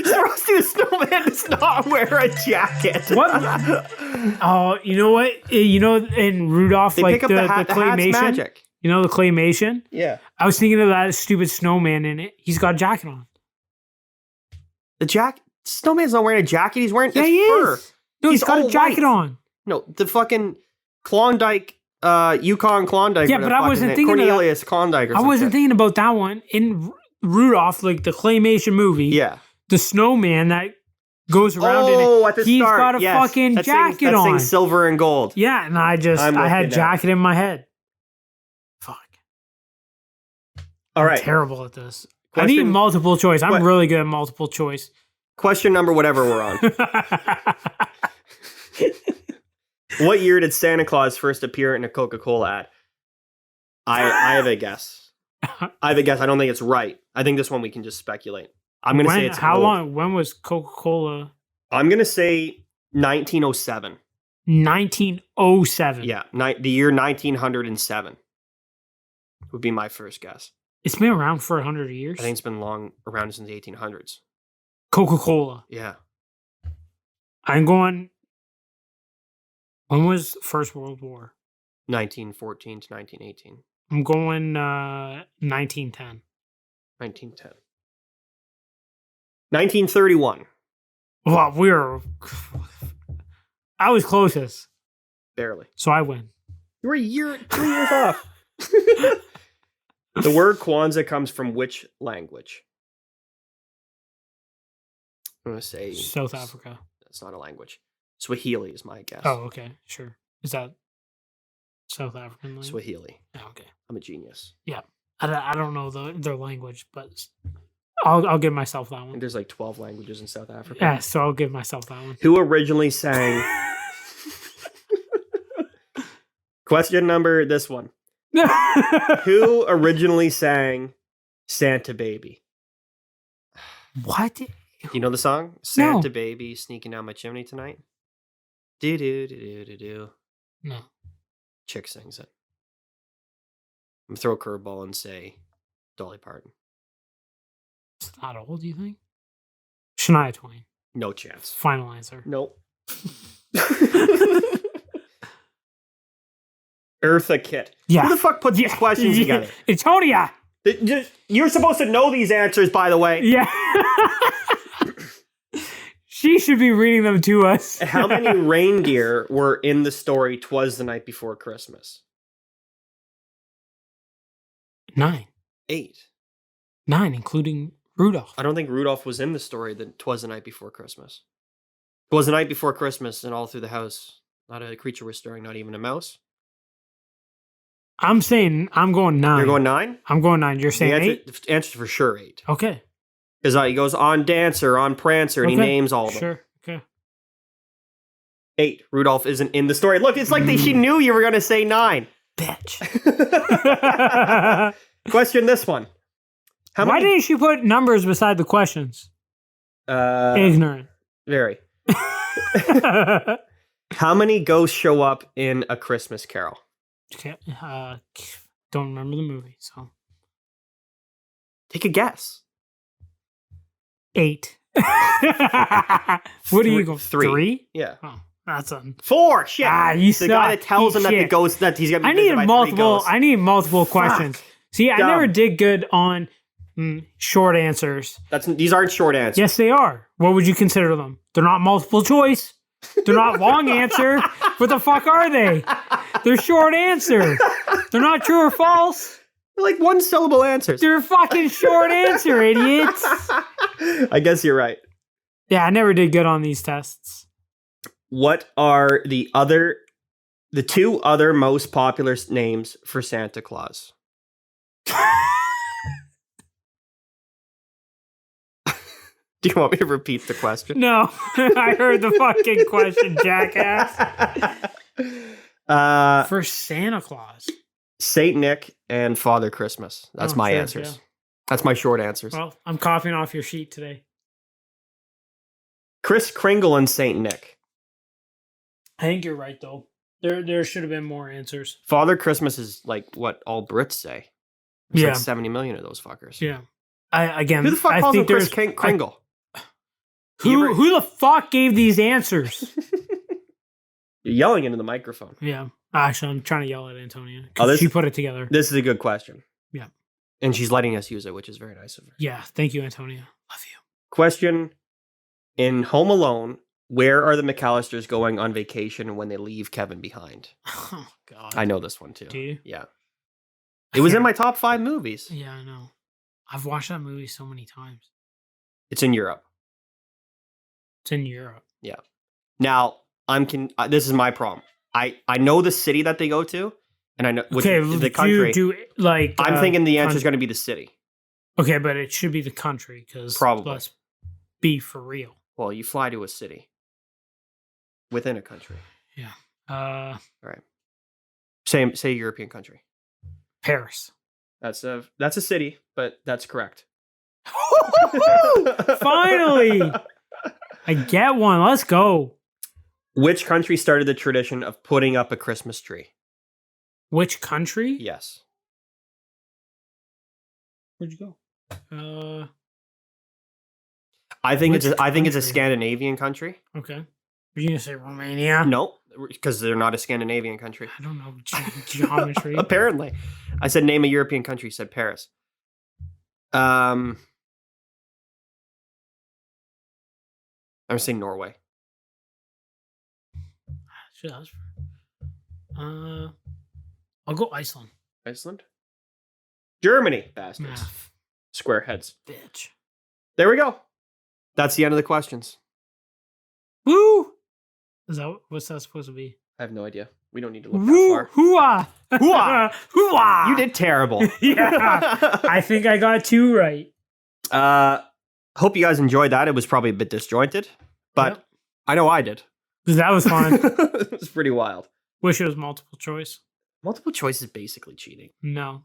Frosty the Snowman does not wear a jacket. What? Oh, you know what? You know, in Rudolph, They like pick up the hat. The hat's claymation. magic. You know the claymation? Yeah. I was thinking of that stupid snowman in it. He's got a jacket on. The jacket. Snowman's not wearing a jacket. He's wearing Yeah, he fur. is. No, he's got a all jacket white. on. No, the fucking Klondike, Yukon Klondike. Yeah, or but the I wasn't fucking thinking of that. Cornelius Klondike. Or I some wasn't shit. thinking about that one. In Rudolph, like the claymation movie, Yeah. the snowman that goes around in Oh, it, at the he's start. got a yes. fucking That jacket thing's on. silver and gold. Yeah, and I I'm had looking now. jacket in my head. Fuck. All right. I'm terrible at this. I Question- need multiple choice. I'm What? really good at multiple choice. Question number whatever we're on. What year did Santa Claus first appear in a Coca-Cola ad? I have a guess. I don't think it's right. I think this one we can just speculate. I'm going to say it's how old. long? When was Coca-Cola? I'm going to say 1907. 1907. Yeah, the year 1907 would be my first guess. It's been around for 100 years. I think it's been around since the 1800s. Coca-Cola. Yeah. I'm going. When was First World War? 1914 to 1918. I'm going 1910. 1910. 1931. Well, I was closest, Barely. so I win. You were 3 years off. The word Kwanzaa comes from which language? I'm going to say South Africa. That's not a language. Swahili is my guess. Oh, okay, sure. Is that South African language? Swahili. Oh, okay. I'm a genius. I don't know their language, but I'll give myself that I think one. there's like 12 languages in South Africa. Yeah, so I'll give myself that one. Who originally sang Question number, this one. Who originally sang Santa Baby? What? Do you know the song? Santa Baby sneaking down my chimney tonight? Do. No. Chick sings it. I'm gonna throw a curveball and say Dolly Parton. It's not old, do you think? Shania Twain. No chance. Final answer. Nope. Eartha Kitt. Yeah. Who the fuck put these questions together? Antonia. You're supposed to know these answers, by the way. Yeah. She should be reading them to us. How many reindeer were in the story 'Twas the Night Before Christmas? 9. 8. 9, including Rudolph. I don't think Rudolph was in the story that 'Twas the Night Before Christmas. 'Twas the night before Christmas, and all through the house, not a creature was stirring, not even a mouse. I'm saying I'm going 9. You're going 9? I'm going 9. You're saying 8? The answer's for sure 8. Okay. Because he goes on Dancer, on Prancer, and he names all of them. Sure. Okay. 8. Rudolph isn't in the story. Look, it's like she knew you were going to say 9. Bitch. Question this one. Why didn't she put numbers beside the questions? Ignorant. Very. How many ghosts show up in A Christmas Carol? Okay. Don't remember the movie, so. Take a guess. 8. What do you go? 3? Yeah. Oh, that's a 4. Shit. You the guy that tells him that the ghost that he's gonna be visited by 3 ghosts. I need multiple questions. See, I never did good on short answers. These aren't short answers. Yes, they are. What would you consider them? They're not multiple choice. They're not long answer. What the fuck are they? They're short answer. They're not true or false. They're like 1-syllable answers. They're fucking short answer, idiots. I guess you're right. Yeah, I never did good on these tests. What are the 2 other most popular names for Santa Claus? Do you want me to repeat the question? No, I heard the fucking question, jackass. For Santa Claus. Saint Nick and Father Christmas. That's my answers. Yeah. That's my short answers. Well, I'm copying off your sheet today. Kris Kringle and Saint Nick. I think you're right, though. There should have been more answers. Father Christmas is like what all Brits say. There's like 70 million of those fuckers. Yeah. Who the fuck calls him Kris Kringle? Who the fuck gave these answers? You're yelling into the microphone. Yeah. Actually, I'm trying to yell at Antonia. She put it together. This is a good question. Yeah. And she's letting us use it, which is very nice of her. Yeah. Thank you, Antonia. Love you. Question. In Home Alone, where are the McAllisters going on vacation when they leave Kevin behind? Oh, God. I know this one, too. Do you? Yeah. It was in my top 5 movies. Yeah, I know. I've watched that movie so many times. It's in Europe. It's in Europe. Yeah. Now, this is my problem. I know the city that they go to, and I know the country. I'm thinking the answer is going to be the city. Okay, but it should be the country because probably. Let's be for real. Well, you fly to a city within a country. Yeah. All right. Say European country. Paris. That's a city, but that's correct. Finally, I get one. Let's go. Which country started the tradition of putting up a Christmas tree? Which country? Yes. Where'd you go? I think it's a Scandinavian country. Okay. Are you gonna say Romania? No, because they're not a Scandinavian country. I don't know geometry. Apparently, I said name a European country. Said Paris. I'm gonna say Norway. Shit, that was I'll go Iceland. Iceland? Germany, bastards. Squareheads. Bitch. There we go. That's the end of the questions. Woo! What's that supposed to be? I have no idea. We don't need to look that far. Hoo-ah! Hoo-ah! Hoo-ah! You did terrible. Yeah. I think I got 2 right. Hope you guys enjoyed that. It was probably a bit disjointed, but I know I did. That was fun. It was pretty wild. Wish it was multiple choice. Multiple choice is basically cheating. No.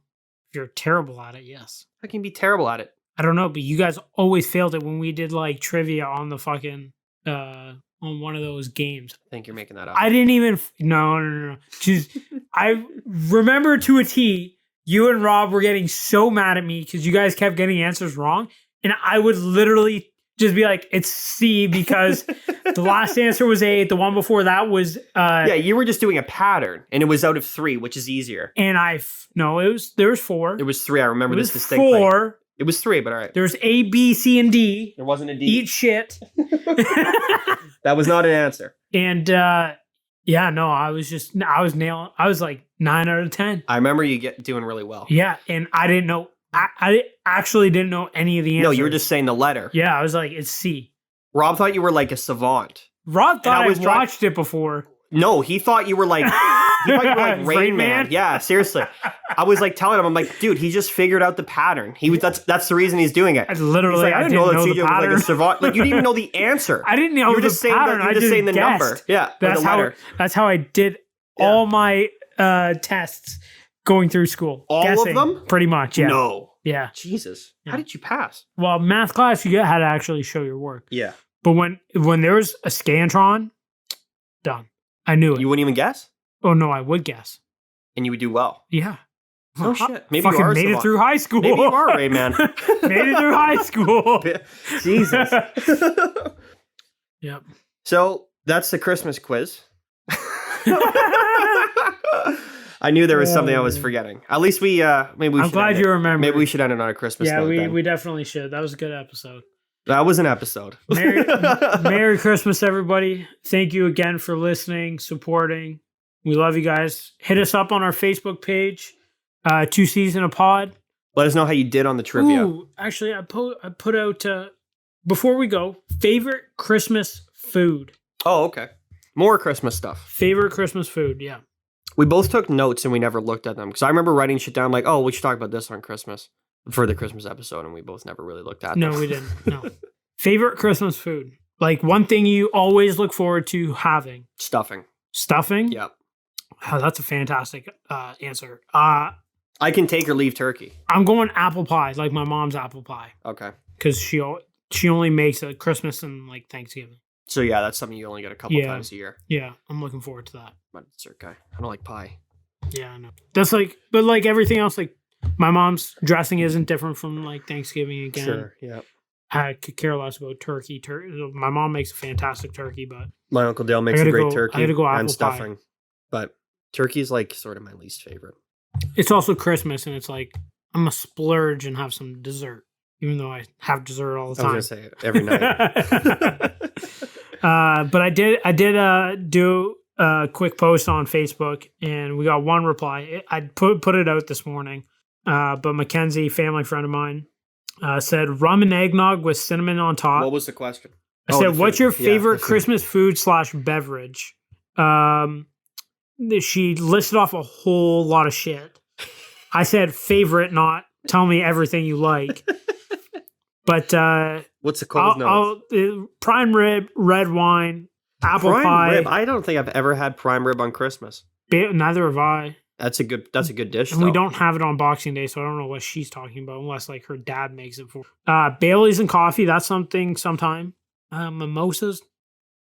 If you're terrible at it, yes. I can be terrible at it. I don't know, but you guys always failed it when we did like trivia on the fucking on one of those games. I think you're making that up. I didn't even no. Just I remember to a T, you and Rob were getting so mad at me because you guys kept getting answers wrong, and I would literally just be like, "It's C," because the last answer was A. The one before that was yeah. You were just doing a pattern, and it was out of 3, which is easier. And there was 4. It was 3. I remember this distinctly. 4. It was 3, but all right. There's A, B, C, and D. There wasn't a D. Eat shit. That was not an answer. And yeah, no, I was nailing. I was like 9 out of 10. I remember you doing really well. Yeah, and I didn't know. I actually didn't know any of the answers. No, you were just saying the letter. Yeah, I was like, it's C. Rob thought you were like a savant. Rob thought I watched it before. No, he thought you were like Rain Man. Yeah, seriously. I was like telling him, I'm like, dude, he just figured out the pattern. That's the reason he's doing it. I literally, like, I didn't know that CJ was like a savant. Like, you didn't even know the answer. I didn't know you were the just saying pattern. You were just saying the guessed. number. Yeah, that's how I did all my tests going through school. All of them? Pretty much, yeah. No. Yeah. Jesus. Yeah. How did you pass? Well, math class, you had to actually show your work. Yeah. But when there was a Scantron, done. I knew it. You wouldn't even guess? Oh, no, I would guess. And you would do well. Yeah. Oh, shit. Maybe fucking you are made it through high school. Maybe you are, Rain Man. Made it through high school. Jesus. Yep. So that's the Christmas quiz. I knew there was something I was forgetting. At least maybe we I'm glad you remember. Maybe we should end it on a Christmas note. Yeah, we definitely should. That was a good episode. That was an episode. Merry Christmas, everybody. Thank you again for listening, supporting. We love you guys. Hit us up on our Facebook page, 2 Season a Pod. Let us know how you did on the trivia. Ooh, actually, I put out, before we go, favorite Christmas food. Oh, okay. More Christmas stuff. Favorite Christmas food, yeah. We both took notes and we never looked at them. Because I remember writing shit down like, oh, we should talk about this on Christmas. For the Christmas episode. And we both never really looked at them. No, we didn't. No. Favorite Christmas food? Like one thing you always look forward to having? Stuffing. Stuffing? Yep. Oh, that's a fantastic answer. I can take or leave turkey. I'm going apple pie, like my mom's apple pie. Okay. Because she only makes it at Christmas and like Thanksgiving. So yeah, that's something you only get a couple times a year. Yeah, I'm looking forward to that. I'm a dessert guy. I don't like pie. Yeah, I know. That's like, but like everything else, like my mom's dressing isn't different from like Thanksgiving again. Sure, yeah. I could care less about turkey. My mom makes a fantastic turkey, but my Uncle Dale makes a great turkey. I gotta go apple and stuffing. Pie. But turkey is like sort of my least favorite. It's also Christmas, and it's like I'm a splurge and have some dessert, even though I have dessert all the time. I was gonna say it every night. But I did do a quick post on Facebook, and we got one reply. I put it out this morning, but Mackenzie, family friend of mine, said rum and eggnog with cinnamon on top. What was the question? I said, "What's your favorite Christmas food / beverage?" She listed off a whole lot of shit. I said favorite, not tell me everything you like. But what's the cold note? Prime rib, red wine, apple pie. Rib. I don't think I've ever had prime rib on Christmas. Neither have I. That's a good dish. And we don't have it on Boxing Day, so I don't know what she's talking about, unless like her dad makes it for. Bailey's and coffee. That's something sometime. Mimosas.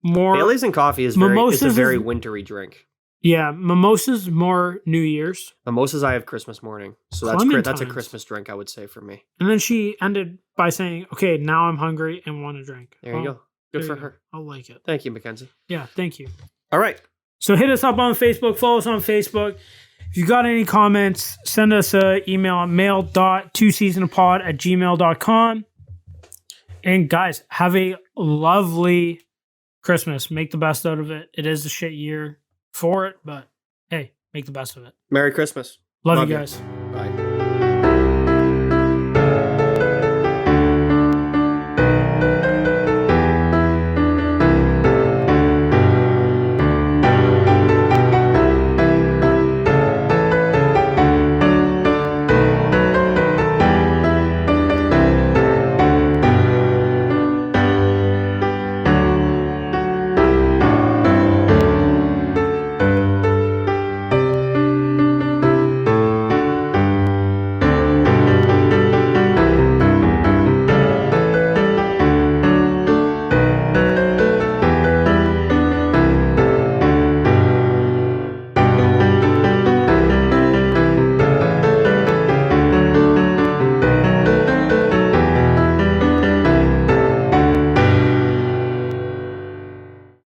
More Bailey's and coffee is it's a very wintry drink. Yeah, mimosas more New Year's. Mimosas I have Christmas morning. So that's a Christmas drink, I would say, for me. And then she ended by saying, okay, now I'm hungry and want a drink. There you go. Good for her. I'll like it. Thank you, Mackenzie. Yeah, thank you. All right. So hit us up on Facebook. Follow us on Facebook. If you got any comments, send us an email at mail.twoseasonapod@gmail.com. And guys, have a lovely Christmas. Make the best out of it. It is a shit year for it, but hey, make the best of it. Merry Christmas. Love you guys.